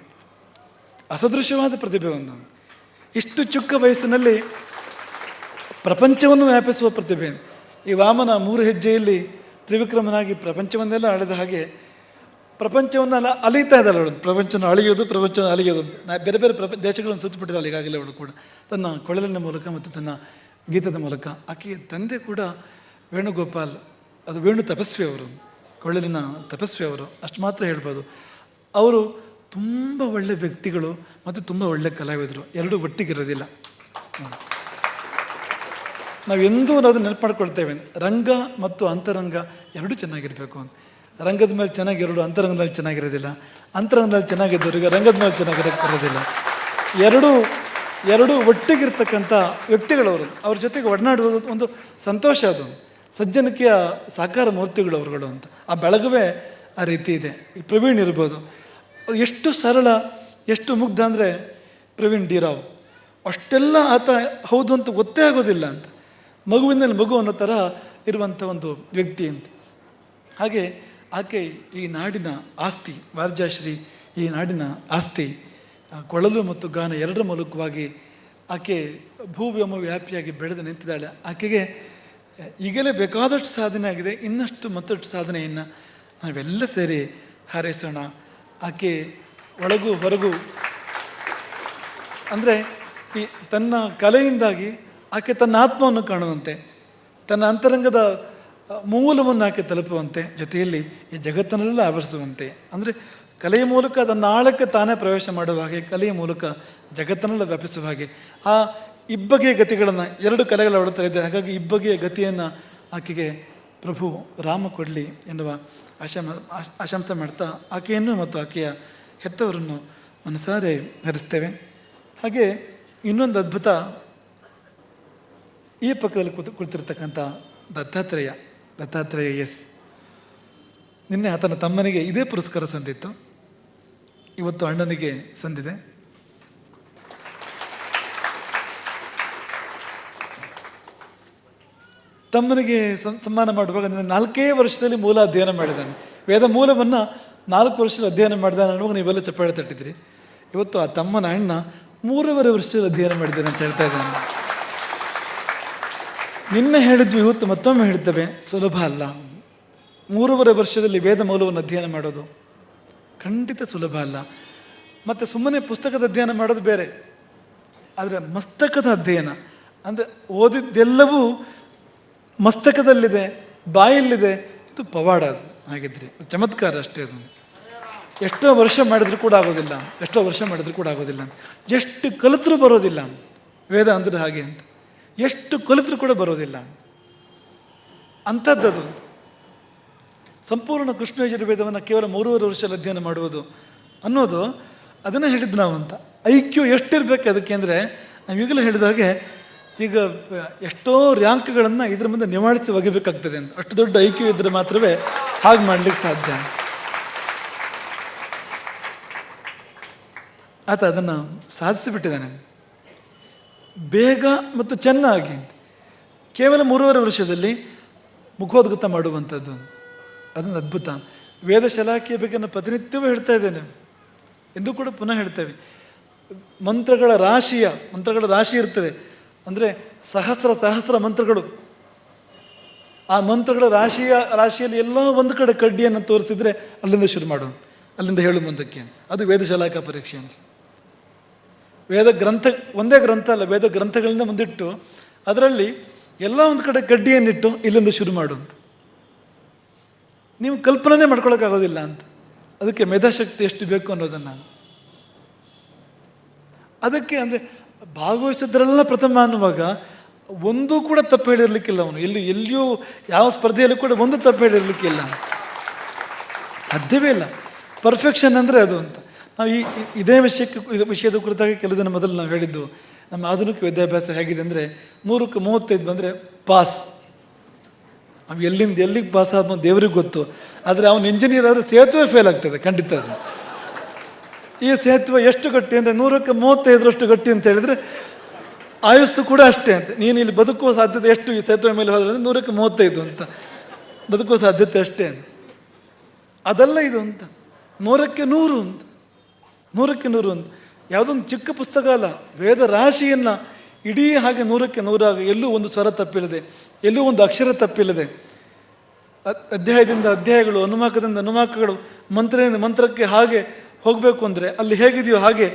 ಅಸದೃಶ್ಯವಾದ ಪ್ರತಿಭೆ. ಒಂದು ಇಷ್ಟು ಚಿಕ್ಕ ವಯಸ್ಸಿನಲ್ಲಿ ಪ್ರಪಂಚವನ್ನು ವ್ಯಾಪಿಸುವ ಪ್ರತಿಭೆ. ಈ ವಾಮನ 3 ಹೆಜ್ಜೆಯಲ್ಲಿ ತ್ರಿವಿಕ್ರಮನಾಗಿ ಪ್ರಪಂಚವನ್ನೆಲ್ಲ ಅಳೆದ ಹಾಗೆ ಪ್ರಪಂಚವನ್ನು ಅಲಿತಾ ಇದ್ದಾಳೆ ಅವಳು. ಪ್ರಪಂಚನ ಅಳಿಯೋದು ಬೇರೆ ಬೇರೆ ದೇಶಗಳನ್ನು ಸುತ್ತಿಬಿಟ್ಟಿದ್ದಾಳೆ ಈಗಾಗಲೇ ಅವಳು ಕೂಡ, ತನ್ನ ಕೊಳಲಿನ ಮೂಲಕ ಮತ್ತು ತನ್ನ ಗೀತದ ಮೂಲಕ. ಆಕೆಯ ತಂದೆ ಕೂಡ ವೇಣುಗೋಪಾಲ್, ಅದು ವೇಣು ತಪಸ್ವಿ, ಅವರು ಕೊಳಲಿನ ತಪಸ್ವಿ ಅವರು, ಅಷ್ಟು ಮಾತ್ರ ಹೇಳ್ಬೋದು. ಅವರು ತುಂಬ ಒಳ್ಳೆಯ ವ್ಯಕ್ತಿಗಳು, ಮತ್ತು ತುಂಬ ಒಳ್ಳೆಯ ಕಲಾವಿದರು, ಎರಡೂ ಒಟ್ಟಿಗಿರೋದಿಲ್ಲ. ನಾವು ಎಂದೂ ಅದನ್ನು ನೆನಪು ಮಾಡ್ಕೊಳ್ತೇವೆ, ರಂಗ ಮತ್ತು ಅಂತರಂಗ ಎರಡೂ ಚೆನ್ನಾಗಿರಬೇಕು ಅಂತ. ರಂಗದ ಮೇಲೆ ಚೆನ್ನಾಗಿರೋದು ಅಂತರಂಗದಲ್ಲಿ ಚೆನ್ನಾಗಿರೋದಿಲ್ಲ, ಅಂತರಂಗದಲ್ಲಿ ಚೆನ್ನಾಗಿದ್ದವ್ರಿಗೆ ರಂಗದ ಮೇಲೆ ಚೆನ್ನಾಗಿರೋಕ್ಕೆ ಬರೋದಿಲ್ಲ. ಎರಡೂ ಒಟ್ಟಿಗಿರ್ತಕ್ಕಂಥ ವ್ಯಕ್ತಿಗಳವರು, ಅವ್ರ ಜೊತೆಗೆ ಒಡನಾಡುವುದು ಒಂದು ಸಂತೋಷ. ಅದು ಸಜ್ಜನಿಕೆಯ ಸಾಕಾರ ಮೂರ್ತಿಗಳು ಅವರುಗಳು ಅಂತ. ಆ ಬೆಳಗುವೆ ಆ ರೀತಿ ಇದೆ. ಈ ಪ್ರವೀಣ್ ಇರ್ಬೋದು, ಎಷ್ಟು ಸರಳ, ಎಷ್ಟು ಮುಗ್ಧ ಅಂದರೆ ಪ್ರವೀಣ್ ಡಿ ರಾವ್. ಅಷ್ಟೆಲ್ಲ ಆತ ಹೌದು ಅಂತ ಗೊತ್ತೇ ಆಗೋದಿಲ್ಲ ಅಂತ, ಮಗುವಿನಲ್ಲಿ ಮಗು ಅನ್ನೋ ಥರ ಇರುವಂಥ ಒಂದು ವ್ಯಕ್ತಿ ಅಂತ. ಹಾಗೆ ಆಕೆ ಈ ನಾಡಿನ ಆಸ್ತಿ, ವಾರ್ಜಾಶ್ರೀ ಈ ನಾಡಿನ ಆಸ್ತಿ. ಕೊಳಲು ಮತ್ತು ಗಾನ ಎರಡರ ಮೂಲಕವಾಗಿ ಆಕೆ ಭೂವ್ಯೋಮ ವ್ಯಾಪಿಯಾಗಿ ಬೆಳೆದು ನಿಂತಿದ್ದಾಳೆ. ಆಕೆಗೆ ಈಗಲೇ ಬೇಕಾದಷ್ಟು ಸಾಧನೆ ಆಗಿದೆ, ಇನ್ನಷ್ಟು ಮತ್ತಷ್ಟು ಸಾಧನೆಯನ್ನು ನಾವೆಲ್ಲ ಸೇರಿ ಹಾರೈಸೋಣ. ಆಕೆ ಒಳಗೂ ಹೊರಗೂ ಅಂದರೆ ಈ ತನ್ನ ಕಲೆಯಿಂದಾಗಿ ಆಕೆ ತನ್ನ ಆತ್ಮವನ್ನು ಕಾಣುವಂತೆ, ತನ್ನ ಅಂತರಂಗದ ಮೂಲವನ್ನು ಆಕೆ ತಲುಪುವಂತೆ, ಜೊತೆಯಲ್ಲಿ ಈ ಜಗತ್ತನ್ನೆಲ್ಲ ಆವರಿಸುವಂತೆ. ಅಂದರೆ ಕಲೆಯ ಮೂಲಕ ತನ್ನ ಆಳಕ್ಕೆ ತಾನೇ ಪ್ರವೇಶ ಮಾಡುವ ಹಾಗೆ, ಕಲೆಯ ಮೂಲಕ ಜಗತ್ತನ್ನೆಲ್ಲ ವ್ಯಾಪಿಸುವ ಹಾಗೆ ಆ ಇಬ್ಬಗೆಯ ಗತಿಗಳನ್ನು, ಎರಡು ಕಲೆಗಳ ಹೊಡ್ತಾ ಇದ್ದಾರೆ. ಹಾಗಾಗಿ ಇಬ್ಬಗೆಯ ಗತಿಯನ್ನು ಆಕೆಗೆ ಪ್ರಭು ರಾಮ ಕೊಡಲಿ ಎನ್ನುವ ಆಶಂಸೆ ಮಾಡ್ತಾ ಆಕೆಯನ್ನು ಮತ್ತು ಆಕೆಯ ಹೆತ್ತವರನ್ನು ಮನಸಾರೆ ಹರಿಸ್ತೇವೆ. ಹಾಗೆ ಇನ್ನೊಂದು ಅದ್ಭುತ, ಈ ಪಕ್ಕದಲ್ಲಿ ಕುಳಿತಿರ್ತಕ್ಕಂಥ ದತ್ತಾತ್ರೇಯ ಎಸ್. ನಿನ್ನೆ ಆತನ ತಮ್ಮನಿಗೆ ಇದೇ ಪುರಸ್ಕಾರ ಸಂದಿತ್ತು, ಇವತ್ತು ಅಣ್ಣನಿಗೆ ಸಂದಿದೆ. ತಮ್ಮನಿಗೆ ಸನ್ಮಾನ ಮಾಡುವಾಗ 4 ವರ್ಷದಲ್ಲಿ ಮೂಲ ಅಧ್ಯಯನ ಮಾಡಿದ್ದಾನೆ. ವೇದ ಮೂಲವನ್ನು 4 ವರ್ಷದಲ್ಲಿ ಅಧ್ಯಯನ ಮಾಡಿದಾನೆ ಅನ್ನುವಾಗ ನೀವೆಲ್ಲ ಚಪ್ಪಾಳೆ ತಟ್ಟಿದ್ರಿ. ಇವತ್ತು ಆ ತಮ್ಮನ ಅಣ್ಣ 3.5 ವರ್ಷದಲ್ಲಿ ಅಧ್ಯಯನ ಮಾಡಿದ್ದಾನೆ ಅಂತ ಹೇಳ್ತಾ ಇದ್ದಾನೆ. ನಿನ್ನೆ ಹೇಳಿದ್ವಿ, ಇವತ್ತು ಮತ್ತೊಮ್ಮೆ ಹೇಳ್ತೇವೆ, ಸುಲಭ ಅಲ್ಲ. 3.5 ವರ್ಷದಲ್ಲಿ ವೇದ ಮೂಲವನ್ನು ಅಧ್ಯಯನ ಮಾಡೋದು ಖಂಡಿತ ಸುಲಭ ಅಲ್ಲ. ಮತ್ತು ಸುಮ್ಮನೆ ಪುಸ್ತಕದ ಅಧ್ಯಯನ ಮಾಡೋದು ಬೇರೆ, ಆದರೆ ಮಸ್ತಕದ ಅಧ್ಯಯನ ಅಂದರೆ ಓದಿದ್ದೆಲ್ಲವೂ ಮಸ್ತಕದಲ್ಲಿದೆ, ಬಾಯಲ್ಲಿದೆ, ಇದು ಪವಾಡ. ಅದು ಹಾಗಿದ್ರೆ ಚಮತ್ಕಾರ ಅಷ್ಟೇ. ಅದು ಎಷ್ಟೋ ವರ್ಷ ಮಾಡಿದ್ರು ಕೂಡ ಆಗೋದಿಲ್ಲ, ಎಷ್ಟು ಕಲಿತರೂ ಬರೋದಿಲ್ಲ. ವೇದ ಅಂದರೆ ಹಾಗೆ ಅಂತ, ಎಷ್ಟು ಕಲಿತರೂ ಕೂಡ ಬರೋದಿಲ್ಲ ಅಂಥದ್ದದು. ಸಂಪೂರ್ಣ ಕೃಷ್ಣ ಯಜುರ್ವೇದವನ್ನು ಕೇವಲ 3.5 ವರ್ಷದಲ್ಲಿ ಅಧ್ಯಯನ ಮಾಡುವುದು ಅನ್ನೋದು, ಅದನ್ನು ಹೇಳಿದ್ದು ನಾವು ಅಂತ. ಐಕ್ಯು ಎಷ್ಟಿರಬೇಕು ಅದಕ್ಕೆ ಅಂದರೆ, ನಾವು ಈಗಲೂ ಹೇಳಿದ ಹಾಗೆ ಈಗ ಎಷ್ಟೋ ರ್ಯಾಂಕ್ಗಳನ್ನು ಇದ್ರ ಮುಂದೆ ನಿವಾಳಿಸಿ ಒಗಿಬೇಕಾಗ್ತದೆ ಅಂತ. ಅಷ್ಟು ದೊಡ್ಡ ಐಕ್ಯು ಇದ್ದರೆ ಮಾತ್ರವೇ ಹಾಗೆ ಮಾಡಲಿಕ್ಕೆ ಸಾಧ್ಯ. ಆತ ಅದನ್ನು ಸಾಧಿಸಿಬಿಟ್ಟಿದ್ದಾನೆ ಬೇಗ ಮತ್ತು ಚೆನ್ನಾಗಿ. ಕೇವಲ 3.5 ವರ್ಷದಲ್ಲಿ ಮುಖೋದ್ಗತ ಮಾಡುವಂಥದ್ದು, ಅದೊಂದು ಅದ್ಭುತ. ವೇದ ಶಲಾಖೆಯ ಬಗ್ಗೆ ನಾನು ಪ್ರತಿನಿತ್ಯವೂ ಹೇಳ್ತಾ ಇದ್ದೇನೆ, ಎಂದೂ ಕೂಡ ಪುನಃ ಹೇಳ್ತೇವೆ. ಮಂತ್ರಗಳ ರಾಶಿ ಇರ್ತದೆ. ಅಂದರೆ ಸಹಸ್ರ ಮಂತ್ರಗಳು. ಆ ಮಂತ್ರಗಳ ರಾಶಿಯಲ್ಲಿ ಎಲ್ಲ ಒಂದು ಕಡೆ ಕಡ್ಡಿಯನ್ನು ತೋರಿಸಿದ್ರೆ ಅಲ್ಲಿಂದ ಶುರು ಮಾಡೋಣ, ಅಲ್ಲಿಂದ ಹೇಳು ಮುಂದಕ್ಕೆ. ಅದು ವೇದ ಶಲಾಖಾ ಪರೀಕ್ಷೆ ಅಂತ. ವೇದ ಗ್ರಂಥ ಒಂದೇ ಗ್ರಂಥ ಅಲ್ಲ, ವೇದ ಗ್ರಂಥಗಳಿಂದ ಮುಂದಿಟ್ಟು ಅದರಲ್ಲಿ ಎಲ್ಲ ಒಂದು ಕಡೆ ಕಡ್ಡಿಯನ್ನಿಟ್ಟು ಇಲ್ಲಿಂದ ಶುರು ಮಾಡುವಂತ. ನೀವು ಕಲ್ಪನೆ ಮಾಡ್ಕೊಳಕ್ಕಾಗೋದಿಲ್ಲ ಅಂತ. ಅದಕ್ಕೆ ಮೇಧಾಶಕ್ತಿ ಎಷ್ಟು ಬೇಕು ಅನ್ನೋದನ್ನು ನಾನು ಅದಕ್ಕೆ ಅಂದರೆ ಭಾಗವಹಿಸಿದ್ರೆಲ್ಲ ಪ್ರಥಮ ಅನ್ನುವಾಗ ಒಂದೂ ಕೂಡ ತಪ್ಪು ಹೇಳಿರ್ಲಿಕ್ಕಿಲ್ಲ. ಅವನು ಎಲ್ಲಿಯೂ ಯಾವ ಸ್ಪರ್ಧೆಯಲ್ಲೂ ಕೂಡ ಒಂದು ತಪ್ಪು ಹೇಳಿರ್ಲಿಕ್ಕಿಲ್ಲ, ಸಾಧ್ಯವೇ ಇಲ್ಲ. ಪರ್ಫೆಕ್ಷನ್ ಅಂದರೆ ಅದು ಅಂತ. ನಾವು ಇದೇ ವಿಷಯದ ಕುರಿತಾಗಿ ಕೆಲವು ದಿನ ಮೊದಲು ನಾವು ಹೇಳಿದ್ದು, ನಮ್ಮ ಆಧುನಿಕ ವಿದ್ಯಾಭ್ಯಾಸ ಹೇಗಿದೆ ಅಂದರೆ 100ಕ್ಕೆ 35 ಬಂದರೆ ಪಾಸ್. ಅವು ಎಲ್ಲಿಗೆ ಪಾಸ್ ಆದ್ನೋ ದೇವ್ರಿಗೆ ಗೊತ್ತು. ಆದರೆ ಅವನು ಇಂಜಿನಿಯರ್ ಆದರೆ ಸೇತುವೆ ಫೇಲ್ ಆಗ್ತದೆ ಖಂಡಿತ. ಅದು ಈ ಸೇತುವೆ ಎಷ್ಟು ಗಟ್ಟಿ ಅಂದರೆ 100ಕ್ಕೆ 35ರಷ್ಟು ಗಟ್ಟಿ ಅಂತ ಹೇಳಿದರೆ ಆಯುಸ್ಸು ಕೂಡ ಅಷ್ಟೇ ಅಂತ. ನೀನು ಇಲ್ಲಿ ಬದುಕುವ ಸಾಧ್ಯತೆ ಎಷ್ಟು ಈ ಸೇತುವೆ ಮೇಲೆ ಹೋದ್ರೆ 100ಕ್ಕೆ 35 ಅಂತ ಬದುಕುವ ಸಾಧ್ಯತೆ ಅಷ್ಟೇ ಅಂತ. ಅದಲ್ಲ ಇದು ಅಂತ 100ಕ್ಕೆ 100 ಅಂತ, 100ಕ್ಕೆ 100 ಅಂತ. ಯಾವುದೊಂದು ಚಿಕ್ಕ ಪುಸ್ತಕ ಅಲ್ಲ, ವೇದ ರಾಶಿಯನ್ನು ಇಡೀ ಹಾಗೆ 100ಕ್ಕೆ 100 ಆಗ ಎಲ್ಲೂ ಒಂದು ಸ್ವರ ತಪ್ಪಿಲ್ಲದೆ, ಎಲ್ಲೂ ಒಂದು ಅಕ್ಷರ ತಪ್ಪಿಲ್ಲದೆ, ಅಧ್ಯಾಯದಿಂದ ಅಧ್ಯಾಯಗಳು, ಅನುವಾಕದಿಂದ ಅನುವಾಕಗಳು, ಮಂತ್ರದಿಂದ ಮಂತ್ರಕ್ಕೆ ಹಾಗೆ ಹೋಗಬೇಕು ಅಂದರೆ ಅಲ್ಲಿ ಹೇಗಿದೆಯೋ ಹಾಗೆ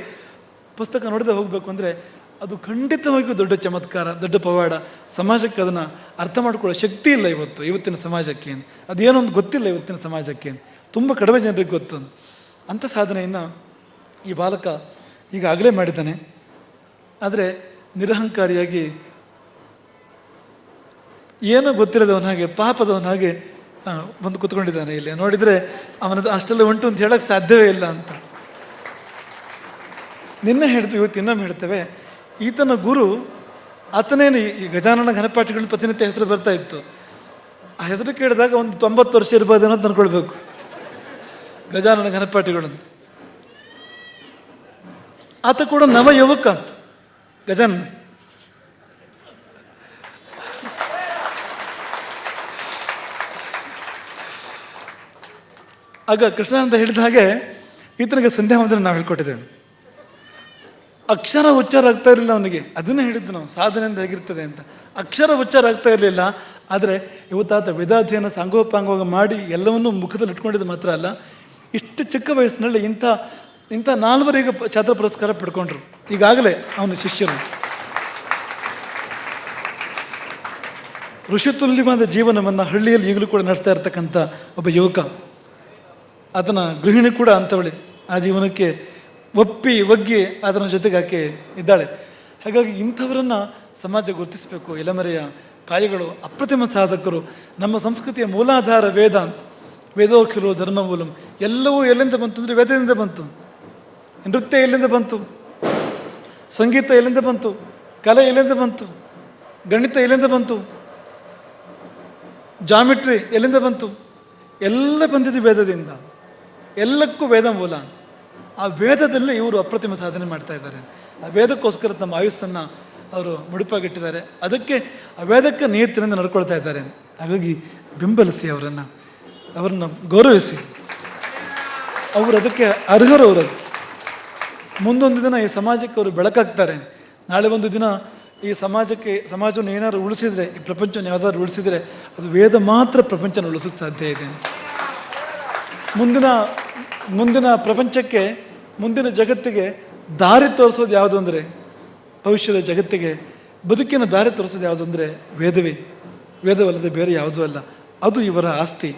ಪುಸ್ತಕ ನೋಡದೆ ಹೋಗಬೇಕು ಅಂದರೆ ಅದು ಖಂಡಿತವಾಗಿಯೂ ದೊಡ್ಡ ಚಮತ್ಕಾರ, ದೊಡ್ಡ ಪವಾಡ. ಸಮಾಜಕ್ಕೆ ಅದನ್ನು ಅರ್ಥ ಮಾಡ್ಕೊಳ್ಳೋ ಶಕ್ತಿ ಇಲ್ಲ ಇವತ್ತಿನ ಸಮಾಜಕ್ಕೆ. ಅದೇನೊಂದು ಗೊತ್ತಿಲ್ಲ ಇವತ್ತಿನ ಸಮಾಜಕ್ಕೆ, ತುಂಬ ಕಡಿಮೆ ಜನರಿಗೆ ಗೊತ್ತು. ಅಂಥ ಸಾಧನೆಯನ್ನು ಈ ಬಾಲಕ ಈಗಾಗಲೇ ಮಾಡಿದ್ದಾನೆ. ಆದರೆ ನಿರಹಂಕಾರಿಯಾಗಿ ಏನೋ ಗೊತ್ತಿಲ್ಲದವನ ಹಾಗೆ, ಪಾಪದವನ ಹಾಗೆ ಬಂದು ಕೂತ್ಕೊಂಡಿದ್ದಾನೆ. ಇಲ್ಲಿ ನೋಡಿದರೆ ಅವನದು ಅಷ್ಟೆಲ್ಲ ಉಂಟು ಅಂತ ಹೇಳಕ್ಕೆ ಸಾಧ್ಯವೇ ಇಲ್ಲ ಅಂತ. ನಿನ್ನೆ ಹೇಳ್ತೀವಿ, ಇವತ್ತು ಇನ್ನೊಮ್ಮೆ ಹೇಳ್ತೇವೆ. ಈತನ ಗುರು ಆತನೇನು ಈ ಗಜಾನನ ಘನಪಾಠಿಗಳ ಪ್ರತಿನಿತ್ಯ ಹೆಸರು ಬರ್ತಾ ಇತ್ತು. ಆ ಹೆಸರು ಕೇಳಿದಾಗ ಒಂದು 90 ವರ್ಷ ಇರ್ಬೋದೇನೋ ಅಂತ ಅಂದ್ಕೊಳ್ಬೇಕು, ಗಜಾನನ ಘನಪಾಠಿಗಳು. ಆತ ಕೂಡ ನವ ಯುವಕ ಅಂತ ಗಜಾನನ. ಆಗ ಕೃಷ್ಣಾನಂದ ಹೇಳಿದ ಹಾಗೆ ಈತನಿಗೆ ಸಂಧ್ಯಾ ವಂದನೆ ನಾವು ಹೇಳ್ಕೊಟ್ಟಿದ್ದೇವೆ. ಅಕ್ಷರ ಉಚ್ಚಾರ ಆಗ್ತಾ ಇರಲಿಲ್ಲ ಅವನಿಗೆ, ಅದನ್ನೇ ಹೇಳಿದ್ದು ನಾವು, ಸಾಧನೆಯಿಂದ ಹೇಗಿರ್ತದೆ ಅಂತ. ಅಕ್ಷರ ಉಚ್ಚಾರ ಆಗ್ತಾ ಇರಲಿಲ್ಲ, ಆದರೆ ಇವತ್ತಾತ ವೇದಾಧ್ಯಯನ ಸಾಂಗೋಪಾಂಗವಾಗಿ ಮಾಡಿ ಎಲ್ಲವನ್ನೂ ಮುಖದಲ್ಲಿ ಇಟ್ಕೊಂಡಿದ್ದು ಮಾತ್ರ ಅಲ್ಲ, ಇಷ್ಟು ಚಿಕ್ಕ ವಯಸ್ಸಿನಲ್ಲಿ ಇಂಥ 4 ಛಾತ್ರ ಪುರಸ್ಕಾರ ಪಡ್ಕೊಂಡ್ರು. ಈಗಾಗಲೇ ಅವನ ಶಿಷ್ಯರು. ಋಷಿತುಲ್ಯವಾದ ಜೀವನವನ್ನು ಹಳ್ಳಿಯಲ್ಲಿ ಈಗಲೂ ಕೂಡ ನಡೆಸ್ತಾ ಇರ್ತಕ್ಕಂಥ ಒಬ್ಬ ಯುವಕ. ಆತನ ಗೃಹಿಣಿ ಕೂಡ ಅಂಥವಳೆ. ಆ ಜೀವನಕ್ಕೆ ಒಗ್ಗಿ ಅದರ ಜೊತೆಗೆ ಆಕೆ ಇದ್ದಾಳೆ. ಹಾಗಾಗಿ ಇಂಥವರನ್ನು ಸಮಾಜ ಗುರುತಿಸಬೇಕು. ಎಲೆಮರೆಯ ಕಾಯಗಳು, ಅಪ್ರತಿಮ ಸಾಧಕರು. ನಮ್ಮ ಸಂಸ್ಕೃತಿಯ ಮೂಲಾಧಾರ ವೇದ. ವೇದೋಖಿಲೋ ಧರ್ಮ ಮೂಲಂ. ಎಲ್ಲವೂ ಎಲ್ಲಿಂದ ಬಂತು ಅಂದರೆ ವೇದದಿಂದ ಬಂತು. ನೃತ್ಯ ಎಲ್ಲಿಂದ ಬಂತು, ಸಂಗೀತ ಎಲ್ಲಿಂದ ಬಂತು, ಕಲೆ ಎಲ್ಲಿಂದ ಬಂತು, ಗಣಿತ ಎಲ್ಲಿಂದ ಬಂತು, ಜಾಮಿಟ್ರಿ ಎಲ್ಲಿಂದ ಬಂತು, ಎಲ್ಲ ಬಂದಿದ್ದು ವೇದದಿಂದ. ಎಲ್ಲಕ್ಕೂ ವೇದ ಮೂಲ. ಆ ವೇದದಲ್ಲಿ ಇವರು ಅಪ್ರತಿಮ ಸಾಧನೆ ಮಾಡ್ತಾ ಇದ್ದಾರೆ. ಆ ವೇದಕ್ಕೋಸ್ಕರ ತಮ್ಮ ಆಯುಸ್ಸನ್ನು ಅವರು ಮುಡಿಪಾಗಿಟ್ಟಿದ್ದಾರೆ. ಅದಕ್ಕೆ ಆ ವೇದಕ್ಕೆ ನಿಯತ್ತಿನಿಂದ ನಡ್ಕೊಳ್ತಾ ಇದ್ದಾರೆ. ಹಾಗಾಗಿ ಬೆಂಬಲಿಸಿ, ಅವರನ್ನು ಗೌರವಿಸಿ. ಅವರು ಅದಕ್ಕೆ ಅರ್ಹರು. ಅವರು ಮುಂದೊಂದು ದಿನ ಈ ಸಮಾಜಕ್ಕೆ ಅವರು ಬೆಳಕಾಗ್ತಾರೆ. ನಾಳೆ ಒಂದು ದಿನ ಈ ಸಮಾಜವನ್ನು ಏನಾದ್ರು ಉಳಿಸಿದರೆ, ಈ ಪ್ರಪಂಚವನ್ನು ಯಾವ್ದಾದ್ರು ಉಳಿಸಿದರೆ ಅದು ವೇದ ಮಾತ್ರ ಪ್ರಪಂಚನ ಉಳಿಸೋಕ್ಕೆ ಸಾಧ್ಯ ಇದೆ. ಮುಂದಿನ ಪ್ರಪಂಚಕ್ಕೆ, ಮುಂದಿನ ಜಗತ್ತಿಗೆ ದಾರಿ ತೋರಿಸೋದು ಯಾವುದು ಅಂದರೆ, ಭವಿಷ್ಯದ ಜಗತ್ತಿಗೆ ಬದುಕಿನ ದಾರಿ ತೋರಿಸೋದು ಯಾವುದು ಅಂದರೆ ವೇದವೇ. ವೇದವಲ್ಲದೆ ಬೇರೆ ಯಾವುದೂ ಅಲ್ಲ. ಅದು ಇವರ ಆಸ್ತಿ.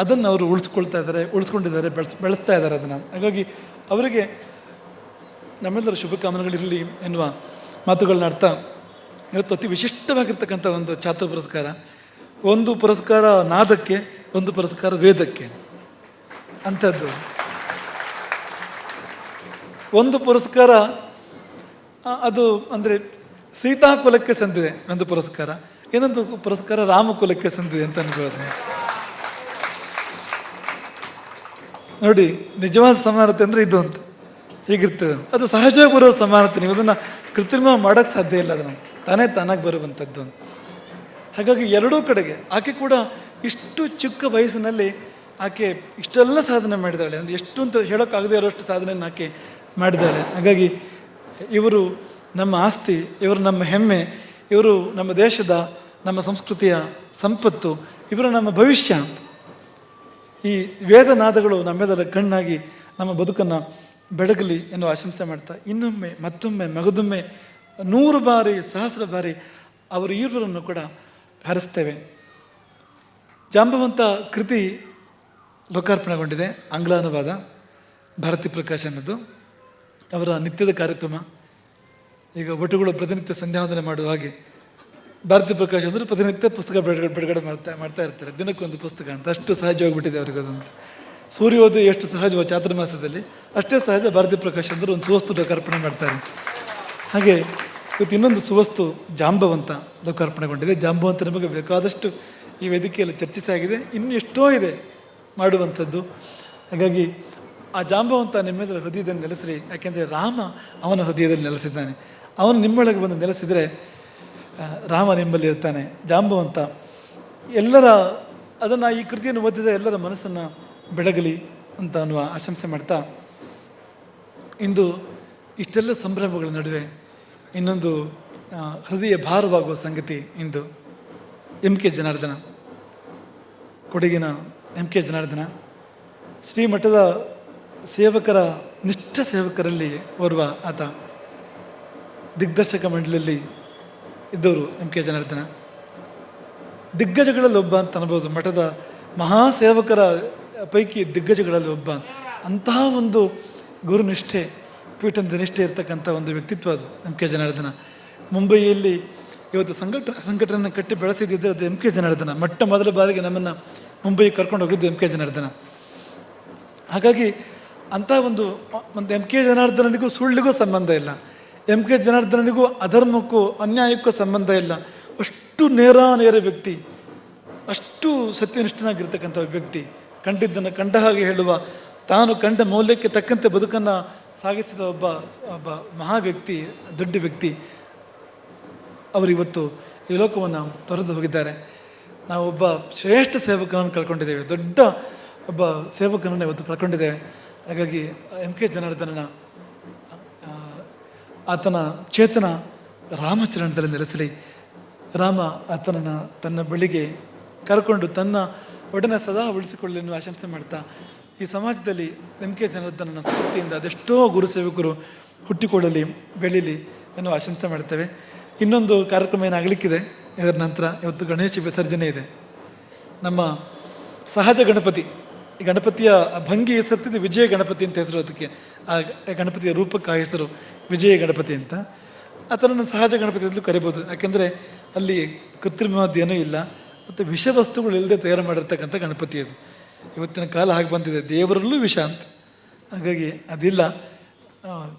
ಅದನ್ನು ಅವರು ಉಳಿಸ್ಕೊಂಡಿದ್ದಾರೆ, ಬೆಳೆಸ್ತಾ ಇದ್ದಾರೆ ಅದನ್ನು. ಹಾಗಾಗಿ ಅವರಿಗೆ ನಮ್ಮೆಲ್ಲರ ಶುಭಕಾಮನೆಗಳಿರಲಿ ಎನ್ನುವ ಮಾತುಗಳನ್ನ ಅರ್ಥ. ಇವತ್ತು ಅತಿ ವಿಶಿಷ್ಟವಾಗಿರ್ತಕ್ಕಂಥ ಒಂದು ಛಾತ್ರ ಪುರಸ್ಕಾರ. ಒಂದು ಪುರಸ್ಕಾರ ನಾದಕ್ಕೆ, ಒಂದು ಪುರಸ್ಕಾರ ವೇದಕ್ಕೆ. ಅಂಥದ್ದು ಒಂದು ಪುರಸ್ಕಾರ ಅದು ಅಂದರೆ ಸೀತಾಕುಲಕ್ಕೆ ಸಂದಿದೆ ಒಂದು ಪುರಸ್ಕಾರ, ಇನ್ನೊಂದು ಪುರಸ್ಕಾರ ರಾಮಕುಲಕ್ಕೆ ಸಂದಿದೆ ಅಂತ ಅನ್ಬೋದು. ನೋಡಿ, ನಿಜವಾದ ಸಮಾನತೆ ಅಂದರೆ ಇದು ಅಂತ ಹೀಗಿರ್ತದೆ. ಅದು ಸಹಜವಾಗಿ ಬರೋ ಸಮಾನತೆ. ನೀವು ಅದನ್ನು ಕೃತ್ರಿಮ ಮಾಡೋಕ್ಕೆ ಸಾಧ್ಯ ಇಲ್ಲ. ಅದನ್ನು ತಾನಾಗಿ ಬರುವಂಥದ್ದು. ಹಾಗಾಗಿ ಎರಡೂ ಕಡೆಗೆ ಆಕೆ ಕೂಡ ಇಷ್ಟು ಚಿಕ್ಕ ವಯಸ್ಸಿನಲ್ಲಿ ಆಕೆ ಇಷ್ಟೆಲ್ಲ ಸಾಧನೆ ಮಾಡಿದ್ದಾಳೆ. ಅಂದರೆ ಎಷ್ಟು ಅಂತ ಹೇಳೋಕ್ಕಾಗದೇ ಇರೋಷ್ಟು ಸಾಧನೆಯನ್ನು ಆಕೆ ಮಾಡಿದ್ದಾಳೆ. ಹಾಗಾಗಿ ಇವರು ನಮ್ಮ ಆಸ್ತಿ, ಇವರು ನಮ್ಮ ಹೆಮ್ಮೆ, ಇವರು ನಮ್ಮ ದೇಶದ, ನಮ್ಮ ಸಂಸ್ಕೃತಿಯ ಸಂಪತ್ತು, ಇವರು ನಮ್ಮ ಭವಿಷ್ಯ. ಈ ವೇದನಾದಗಳು ನಮ್ಮೆಲ್ಲರ ಕಣ್ಣಾಗಿ ನಮ್ಮ ಬದುಕನ್ನು ಬೆಳಗಲಿ ಎನ್ನುವ ಆಶಂಸೆ ಮಾಡ್ತಾ, ಇನ್ನೊಮ್ಮೆ ಮತ್ತೊಮ್ಮೆ ಮಗದೊಮ್ಮೆ 100 ಬಾರಿ 1000 ಬಾರಿ ಅವರು ಇರುವರನ್ನು ಕೂಡ ಹರಿಸ್ತೇವೆ. ಜಾಂಬವಂತ ಕೃತಿ ಲೋಕಾರ್ಪಣೆಗೊಂಡಿದೆ. ಆಂಗ್ಲ ಅನುವಾದ, ಭಾರತಿ ಪ್ರಕಾಶನದ್ದು. ಅವರ ನಿತ್ಯದ ಕಾರ್ಯಕ್ರಮ. ಈಗ ಒಟ್ಟುಗಳು ಪ್ರತಿನಿತ್ಯ ಸಂಧ್ಯಾವಂದನೆ ಮಾಡುವ ಹಾಗೆ ಭಾರತಿ ಪ್ರಕಾಶ ಅಂದರೆ ಪ್ರತಿನಿತ್ಯ ಪುಸ್ತಕ ಬಿಡುಗಡೆ ಮಾಡ್ತಾ ಇರ್ತಾರೆ. ದಿನಕ್ಕೊಂದು ಪುಸ್ತಕ ಅಂತ. ಅಷ್ಟು ಸಹಜವಾಗಿಬಿಟ್ಟಿದೆ ಅವ್ರಿಗೆ ಅದಂತ. ಸೂರ್ಯೋದಯ ಎಷ್ಟು ಸಹಜವೋ ಚಾತುರ್ಮಾಸದಲ್ಲಿ, ಅಷ್ಟೇ ಸಹಜ ಭಾರತಿ ಪ್ರಕಾಶ ಅಂದರೆ ಒಂದು ಸುವಸ್ತು ಲೋಕಾರ್ಪಣೆ ಮಾಡ್ತಾರೆ. ಹಾಗೆ ಇವತ್ತು ಇನ್ನೊಂದು ಸುವಸ್ತು ಜಾಂಬವಂತ ಲೋಕಾರ್ಪಣೆಗೊಂಡಿದೆ. ಜಾಂಬವಂತ ನಮಗೆ ಬೇಕಾದಷ್ಟು ಈ ವೇದಿಕೆಯಲ್ಲಿ ಚರ್ಚಿಸಾಗಿದೆ. ಇನ್ನೂ ಎಷ್ಟೋ ಇದೆ ಮಾಡುವಂಥದ್ದು. ಹಾಗಾಗಿ ಆ ಜಾಂಬವಂತ ನಿಮ್ಮೆಲ್ಲರ ಹೃದಯದಲ್ಲಿ ನೆಲೆಸ್ರಿ. ಯಾಕೆಂದರೆ ರಾಮ ಅವನ ಹೃದಯದಲ್ಲಿ ನೆಲೆಸಿದ್ದಾನೆ. ಅವನು ನಿಮ್ಮೊಳಗೆ ಬಂದು ನೆಲೆಸಿದರೆ ರಾಮ ನಿಮ್ಮಲ್ಲಿ ಇರ್ತಾನೆ. ಜಾಂಬವಂತ ಅದನ್ನು, ಈ ಕೃತಿಯನ್ನು ಓದಿದ ಎಲ್ಲರ ಮನಸ್ಸನ್ನು ಬೆಳಗಲಿ ಅಂತ ಅನ್ನುವ ಆಶಂಸೆ ಮಾಡ್ತಾ, ಇಂದು ಇಷ್ಟೆಲ್ಲ ಸಂಭ್ರಮಗಳ ನಡುವೆ ಇನ್ನೊಂದು ಹೃದಯ ಭಾರವಾಗುವ ಸಂಗತಿ. ಇಂದು ಎಂ ಕೆ ಜನಾರ್ದನ, ಕೊಡಗಿನ ಎಂ ಕೆ ಜನಾರ್ದನ ಶ್ರೀಮಠದ ಸೇವಕರ, ನಿಷ್ಠ ಸೇವಕರಲ್ಲಿ ಓರ್ವ ಆತ. ದಿಗ್ದರ್ಶಕ ಮಂಡಳಿಯಲ್ಲಿ ಇದ್ದವರು ಎಂ ಕೆ ಜನಾರ್ದನ. ದಿಗ್ಗಜಗಳಲ್ಲಿ ಒಬ್ಬ ಅಂತ ಅನ್ಬೋದು. ಮಠದ ಮಹಾಸೇವಕರ ಪೈಕಿ ದಿಗ್ಗಜಗಳಲ್ಲಿ ಒಬ್ಬ. ಅಂತಹ ಒಂದು ಗುರುನಿಷ್ಠೆ, ಪೀಠದ ನಿಷ್ಠೆ ಇರ್ತಕ್ಕಂಥ ಒಂದು ವ್ಯಕ್ತಿತ್ವ ಅದು ಎಂ ಕೆ ಜನಾರ್ದನ. ಮುಂಬಯಿಯಲ್ಲಿ ಇವತ್ತು ಸಂಘಟನೆ ಕಟ್ಟಿ ಬೆಳೆಸಿದ್ದಿದ್ದು ಅದು ಎಂ ಕೆ ಜನಾರ್ದನ. ಮೊಟ್ಟ ಮೊದಲ ಬಾರಿಗೆ ನಮ್ಮನ್ನು ಮುಂಬೈಗೆ ಕರ್ಕೊಂಡು ಹೋಗಿದ್ದು ಎಂ ಕೆ ಜನಾರ್ದನ. ಹಾಗಾಗಿ ಅಂಥ ಒಂದು ಎಂ ಕೆ ಜನಾರ್ದನನಿಗೂ ಸುಳ್ಳಿಗೂ ಸಂಬಂಧ ಇಲ್ಲ, ಎಂ ಕೆ ಜನಾರ್ದನನಿಗೂ ಅಧರ್ಮಕ್ಕೂ ಅನ್ಯಾಯಕ್ಕೂ ಸಂಬಂಧ ಇಲ್ಲ. ಅಷ್ಟು ನೇರ ವ್ಯಕ್ತಿ, ಅಷ್ಟು ಸತ್ಯನಿಷ್ಠನಾಗಿರ್ತಕ್ಕಂಥ ವ್ಯಕ್ತಿ, ಕಂಡಿದ್ದನ್ನು ಕಂಡ ಹಾಗೆ ಹೇಳುವ, ತಾನು ಕಂಡ ಮೌಲ್ಯಕ್ಕೆ ತಕ್ಕಂತೆ ಬದುಕನ್ನು ಸಾಗಿಸಿದ ಒಬ್ಬ ಮಹಾ ವ್ಯಕ್ತಿ, ದೊಡ್ಡ ವ್ಯಕ್ತಿ. ಅವರಿವತ್ತು ಈ ಲೋಕವನ್ನು ತೊರೆದು ಹೋಗಿದ್ದಾರೆ. ನಾವು ಒಬ್ಬ ಶ್ರೇಷ್ಠ ಸೇವಕನನ್ನು ಕಳ್ಕೊಂಡಿದ್ದೇವೆ, ದೊಡ್ಡ ಒಬ್ಬ ಸೇವಕನನ್ನು ಇವತ್ತು ಕಳ್ಕೊಂಡಿದ್ದೇವೆ. ಹಾಗಾಗಿ ಎಂ ಕೆ ಜನಾರ್ದನನ ಆತನ ಚೇತನ ರಾಮಚರಣದಲ್ಲಿ ನೆಲೆಸಲಿ. ರಾಮ ಆತನನ್ನು ತನ್ನ ಬಳಿಗೆ ಕರ್ಕೊಂಡು ತನ್ನ ಒಡನೆ ಸದಾ ಉಳಿಸಿಕೊಳ್ಳಲಿ ಎನ್ನುವ ಆಶಂಸೆ ಮಾಡ್ತಾ, ಈ ಸಮಾಜದಲ್ಲಿ ಎಂ ಕೆ ಜನಾರ್ದನನ ಸ್ಫೂರ್ತಿಯಿಂದ ಅದೆಷ್ಟೋ ಗುರು ಸೇವಕರು ಹುಟ್ಟಿಕೊಳ್ಳಲಿ, ಬೆಳೀಲಿ ಎನ್ನುವ ಆಶಂಸೆ ಮಾಡ್ತೇವೆ. ಇನ್ನೊಂದು ಕಾರ್ಯಕ್ರಮ ಏನಾಗಲಿಕ್ಕಿದೆ ಇದರ ನಂತರ. ಇವತ್ತು ಗಣೇಶ ವಿಸರ್ಜನೆ ಇದೆ. ನಮ್ಮ ಸಹಜ ಗಣಪತಿ, ಈ ಗಣಪತಿಯ ಭಂಗಿ ಹೆಸರ್ತಿದ್ದು ವಿಜಯ ಗಣಪತಿ ಅಂತ ಹೆಸರು. ಅದಕ್ಕೆ ಆ ಗಣಪತಿಯ ರೂಪಕ್ಕೆ ಆ ಹೆಸರು ವಿಜಯ ಗಣಪತಿ ಅಂತ. ಆತನನ್ನು ಸಹಜ ಗಣಪತಿ ಅಂತಲೂ ಕರಿಬೋದು. ಯಾಕೆಂದರೆ ಅಲ್ಲಿ ಕೃತ್ರಿಮವಾದ್ದೇನೂ ಇಲ್ಲ ಮತ್ತು ವಿಷವಸ್ತುಗಳು ಇಲ್ಲದೆ ತಯಾರು ಮಾಡಿರ್ತಕ್ಕಂಥ ಗಣಪತಿ ಅದು. ಇವತ್ತಿನ ಕಾಲ ಹಾಗೆ ಬಂದಿದೆ, ದೇವರಲ್ಲೂ ವಿಷ ಅಂತ. ಹಾಗಾಗಿ ಅದಿಲ್ಲ,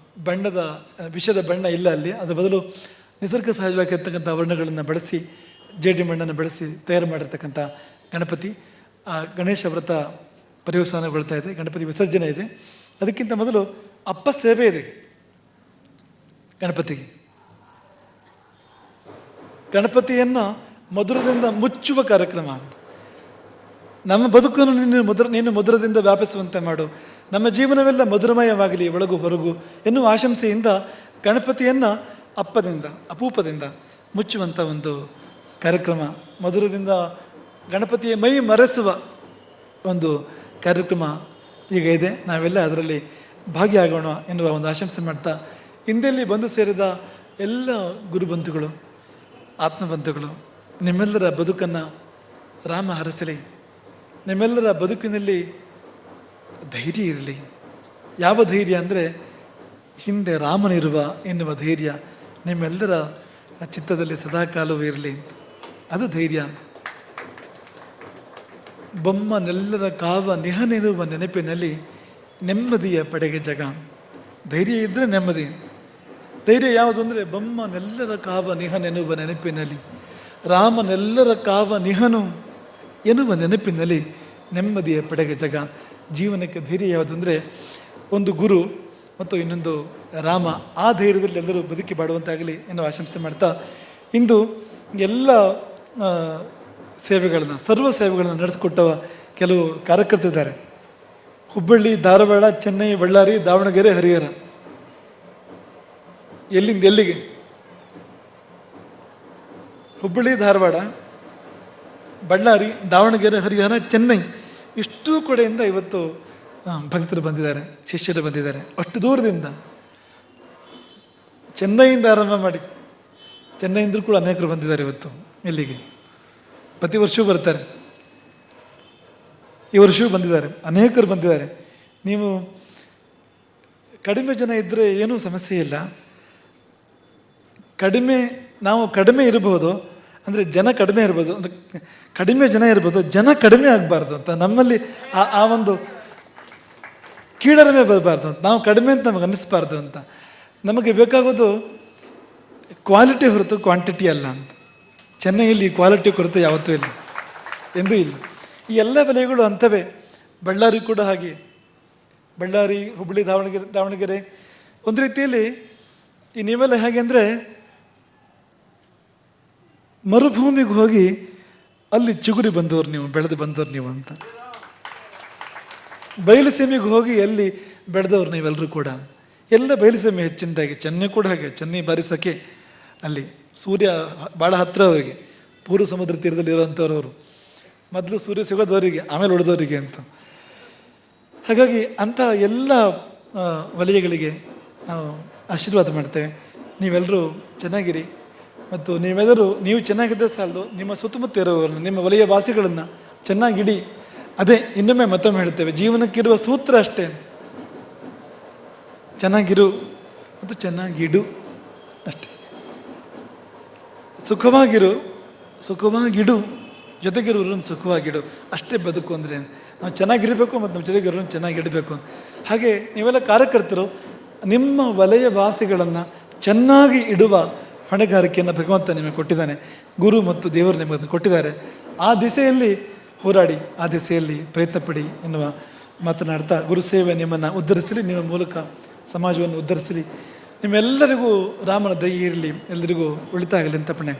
ವಿಷದ ಬಣ್ಣ ಇಲ್ಲ ಅಲ್ಲಿ. ಅದರ ಬದಲು ನಿಸರ್ಗ ಸಹಜವಾಗಿರ್ತಕ್ಕಂಥ ವರ್ಣಗಳನ್ನು ಬಳಸಿ, ಜೇಡಿ ಮಣ್ಣನ್ನು ಬಳಸಿ ತಯಾರು ಮಾಡಿರ್ತಕ್ಕಂಥ ಗಣಪತಿ. ಆ ಗಣೇಶ ವ್ರತ ಪರ್ಯವಸಾನಗೊಳ್ತಾ ಇದೆ, ಗಣಪತಿ ವಿಸರ್ಜನೆ ಇದೆ. ಅದಕ್ಕಿಂತ ಮೊದಲು ಅಪ್ಪ ಸೇವೆ ಇದೆ ಗಣಪತಿಗೆ. ಗಣಪತಿಯನ್ನು ಮಧುರದಿಂದ ಮುಚ್ಚುವ ಕಾರ್ಯಕ್ರಮ ಅಂತ. ನಮ್ಮ ಬದುಕನ್ನು ನೀನು ಮಧುರದಿಂದ ವ್ಯಾಪಿಸುವಂತೆ ಮಾಡು, ನಮ್ಮ ಜೀವನವೆಲ್ಲ ಮಧುರಮಯವಾಗಲಿ ಒಳಗು ಹೊರಗು ಎನ್ನುವ ಆಶಂಸೆಯಿಂದ ಗಣಪತಿಯನ್ನು ಅಪ್ಪದಿಂದ, ಅಪೂಪದಿಂದ ಮುಚ್ಚುವಂಥ ಒಂದು ಕಾರ್ಯಕ್ರಮ. ಮಧುರದಿಂದ ಗಣಪತಿಯ ಮೈ ಮರೆಸುವ ಒಂದು ಕಾರ್ಯಕ್ರಮ ಈಗ ಇದೆ. ನಾವೆಲ್ಲ ಅದರಲ್ಲಿ ಭಾಗಿಯಾಗೋಣ ಎನ್ನುವ ಒಂದು ಆಶಂಸೆ ಮಾಡ್ತಾ, ಹಿಂದೆಯಲ್ಲಿ ಬಂದು ಸೇರಿದ ಎಲ್ಲ ಗುರುಬಂಧುಗಳು, ಆತ್ಮಬಂಧುಗಳು, ನಿಮ್ಮೆಲ್ಲರ ಬದುಕನ್ನು ರಾಮ ಹರಸಲಿ. ನಿಮ್ಮೆಲ್ಲರ ಬದುಕಿನಲ್ಲಿ ಧೈರ್ಯ ಇರಲಿ. ಯಾವ ಧೈರ್ಯ ಅಂದರೆ ಹಿಂದೆ ರಾಮನಿರುವ ಎನ್ನುವ ಧೈರ್ಯ ನಿಮ್ಮೆಲ್ಲರ ಚಿತ್ತದಲ್ಲಿ ಸದಾಕಾಲವೂ ಇರಲಿ. ಅದು ಧೈರ್ಯ. ಬೊಮ್ಮನೆಲ್ಲರ ಕಾವ ನಿಹನೆನ್ನುವ ನೆನಪಿನಲ್ಲಿ ನೆಮ್ಮದಿಯ ಪಡೆಗೆ ಜಗ. ಧೈರ್ಯ ಇದ್ದರೆ ನೆಮ್ಮದಿ. ಧೈರ್ಯ ಯಾವುದು ಅಂದರೆ ಬೊಮ್ಮನೆಲ್ಲರ ಕಾವ ನಿಹನೆನ್ನುವ ನೆನಪಿನಲ್ಲಿ, ರಾಮನೆಲ್ಲರ ಕಾವ ನಿಹನು ಎನ್ನುವ ನೆನಪಿನಲ್ಲಿ ನೆಮ್ಮದಿಯ ಪಡೆಗೆ ಜಗ. ಜೀವನಕ್ಕೆ ಧೈರ್ಯ ಯಾವುದು ಅಂದರೆ ಒಂದು ಗುರು ಮತ್ತು ಇನ್ನೊಂದು ರಾಮ. ಆ ಧೈರ್ಯದಲ್ಲಿ ಎಲ್ಲರೂ ಬದುಕಿ ಬಾಡುವಂತಾಗಲಿ ಎನ್ನುವ ಆಶಂಸೆ ಮಾಡ್ತಾ, ಇಂದು ಎಲ್ಲ ಸೇವೆಗಳನ್ನು, ಸರ್ವ ಸೇವೆಗಳನ್ನು ನಡೆಸಿಕೊಟ್ಟವ ಕೆಲವು ಕಾರ್ಯಕರ್ತರಿದ್ದಾರೆ. ಹುಬ್ಬಳ್ಳಿ, ಧಾರವಾಡ, ಚೆನ್ನೈ, ಬಳ್ಳಾರಿ, ದಾವಣಗೆರೆ, ಹರಿಹರ. ಎಲ್ಲಿಂದ ಎಲ್ಲಿಗೆ? ಹುಬ್ಬಳ್ಳಿ, ಧಾರವಾಡ, ಬಳ್ಳಾರಿ, ದಾವಣಗೆರೆ, ಹರಿಹರ, ಚೆನ್ನೈ, ಇಷ್ಟೂ ಕಡೆಯಿಂದ ಇವತ್ತು ಭಕ್ತರು ಬಂದಿದ್ದಾರೆ, ಶಿಷ್ಯರು ಬಂದಿದ್ದಾರೆ. ಅಷ್ಟು ದೂರದಿಂದ, ಚೆನ್ನೈಯಿಂದ ಆರಂಭ ಮಾಡಿ, ಚೆನ್ನೈಯಿಂದ ಕೂಡ ಅನೇಕರು ಬಂದಿದ್ದಾರೆ ಇವತ್ತು ಇಲ್ಲಿಗೆ. ಪ್ರತಿ ವರ್ಷವೂ ಬರ್ತಾರೆ, ಈ ವರ್ಷವೂ ಬಂದಿದ್ದಾರೆ, ಅನೇಕರು ಬಂದಿದ್ದಾರೆ. ನೀವು ಕಡಿಮೆ ಜನ ಇದ್ದರೆ ಏನೂ ಸಮಸ್ಯೆ ಇಲ್ಲ. ನಾವು ಕಡಿಮೆ ಇರಬಹುದು, ಅಂದರೆ ಜನ ಕಡಿಮೆ ಇರ್ಬೋದು, ಅಂದರೆ ಕಡಿಮೆ ಜನ ಇರ್ಬೋದು, ಜನ ಕಡಿಮೆ ಆಗಬಾರ್ದು ಅಂತ. ನಮ್ಮಲ್ಲಿ ಆ ಒಂದು ಕೀಳರಿಮೆ ಬರಬಾರ್ದು ಅಂತ, ನಾವು ಕಡಿಮೆ ಅಂತ ನಮಗೆ ಅನ್ನಿಸ್ಬಾರ್ದು ಅಂತ. ನಮಗೆ ಬೇಕಾಗೋದು ಕ್ವಾಲಿಟಿ ಹೊರತು ಕ್ವಾಂಟಿಟಿ ಅಲ್ಲ ಅಂತ. ಚೆನ್ನೈಯಲ್ಲಿ ಕ್ವಾಲಿಟಿ ಕೊರತೆ ಯಾವತ್ತೂ ಇಲ್ಲ, ಎಂದೂ ಇಲ್ಲ. ಈ ಎಲ್ಲ ವಲಯಗಳು ಅಂಥವೇ. ಬಳ್ಳಾರಿ ಕೂಡ ಹಾಗೆ. ಬಳ್ಳಾರಿ, ಹುಬ್ಬಳ್ಳಿ, ದಾವಣಗೆರೆ ಒಂದು ರೀತಿಯಲ್ಲಿ ಈ ನೀವೆಲ್ಲ ಹೇಗೆ ಅಂದರೆ ಮರುಭೂಮಿಗೆ ಹೋಗಿ ಅಲ್ಲಿ ಚಿಗುರಿ ಬಂದವರು ನೀವು, ಬೆಳೆದು ಬಂದವರು ನೀವು ಅಂತ. ಬಯಲುಸೀಮೆಗೆ ಹೋಗಿ ಎಲ್ಲಿ ಬೆಳೆದವ್ರು ನೀವೆಲ್ಲರೂ ಕೂಡ. ಎಲ್ಲ ಬಯಲುಸೀಮೆ ಹೆಚ್ಚಿನದಾಗಿ. ಚೆನ್ನೈ ಕೂಡ ಹಾಗೆ. ಚೆನ್ನೈ ಬಾರಿ ಸಖೆ. ಅಲ್ಲಿ ಸೂರ್ಯ ಭಾಳ ಹತ್ತಿರ ಅವರಿಗೆ. ಪೂರ್ವ ಸಮುದ್ರ ತೀರದಲ್ಲಿ ಇರೋವಂಥವ್ರವರು. ಮೊದಲು ಸೂರ್ಯ ಸಿಗೋದವರಿಗೆ, ಆಮೇಲೆ ಉಳಿದವರಿಗೆ ಅಂತ. ಹಾಗಾಗಿ ಅಂಥ ಎಲ್ಲ ವಲಯಗಳಿಗೆ ನಾವು ಆಶೀರ್ವಾದ ಮಾಡ್ತೇವೆ. ನೀವೆಲ್ಲರೂ ಚೆನ್ನಾಗಿರಿ. ಮತ್ತು ನೀವು ಚೆನ್ನಾಗಿದ್ದರೆ ಸಾಲದು, ನಿಮ್ಮ ಸುತ್ತಮುತ್ತ ಇರೋರನ್ನು, ನಿಮ್ಮ ವಲಯ ವಾಸಿಗಳನ್ನು ಚೆನ್ನಾಗಿಡಿ. ಅದೇ ಇನ್ನೊಮ್ಮೆ ಮತ್ತೊಮ್ಮೆ ಹೇಳ್ತೇವೆ, ಜೀವನಕ್ಕಿರುವ ಸೂತ್ರ ಅಷ್ಟೇ. ಚೆನ್ನಾಗಿರು ಮತ್ತು ಚೆನ್ನಾಗಿಡು ಅಷ್ಟೇ. ಸುಖವಾಗಿರು, ಸುಖವಾಗಿಡು, ಜೊತೆಗಿರೋರನ್ನು ಸುಖವಾಗಿಡು, ಅಷ್ಟೇ ಬದುಕು ಅಂದರೆ. ನಾವು ಚೆನ್ನಾಗಿರಬೇಕು ಮತ್ತು ನಮ್ಮ ಜೊತೆಗಿರೋರನ್ನು ಚೆನ್ನಾಗಿಡಬೇಕು. ಹಾಗೆ ನೀವೆಲ್ಲ ಕಾರ್ಯಕರ್ತರು ನಿಮ್ಮ ವಲಯ ವಾಸಿಗಳನ್ನು ಚೆನ್ನಾಗಿ ಇಡುವ ಹೊಣೆಗಾರಿಕೆಯನ್ನು ಭಗವಂತ ನಿಮಗೆ ಕೊಟ್ಟಿದ್ದಾನೆ. ಗುರು ಮತ್ತು ದೇವರು ನಿಮಗೆ ಕೊಟ್ಟಿದ್ದಾರೆ. ಆ ದಿಸೆಯಲ್ಲಿ ಹೋರಾಡಿ, ಆ ದಿಸೆಯಲ್ಲಿ ಪ್ರಯತ್ನ ಪಡಿ ಎನ್ನುವ ಮಾತನಾಡ್ತಾ, ಗುರು ಸೇವೆ ನಿಮ್ಮನ್ನು ಉದ್ಧರಿಸಲಿ, ನಿಮ್ಮ ಮೂಲಕ ಸಮಾಜವನ್ನು ಉದ್ಧರಿಸಲಿ. ನಿಮ್ಮೆಲ್ಲರಿಗೂ ರಾಮನ ದಯೆ ಇರಲಿ, ಎಲ್ಲರಿಗೂ ಒಳಿತಾಗಲಿ ಅಂತ ಪುಣ್ಯ.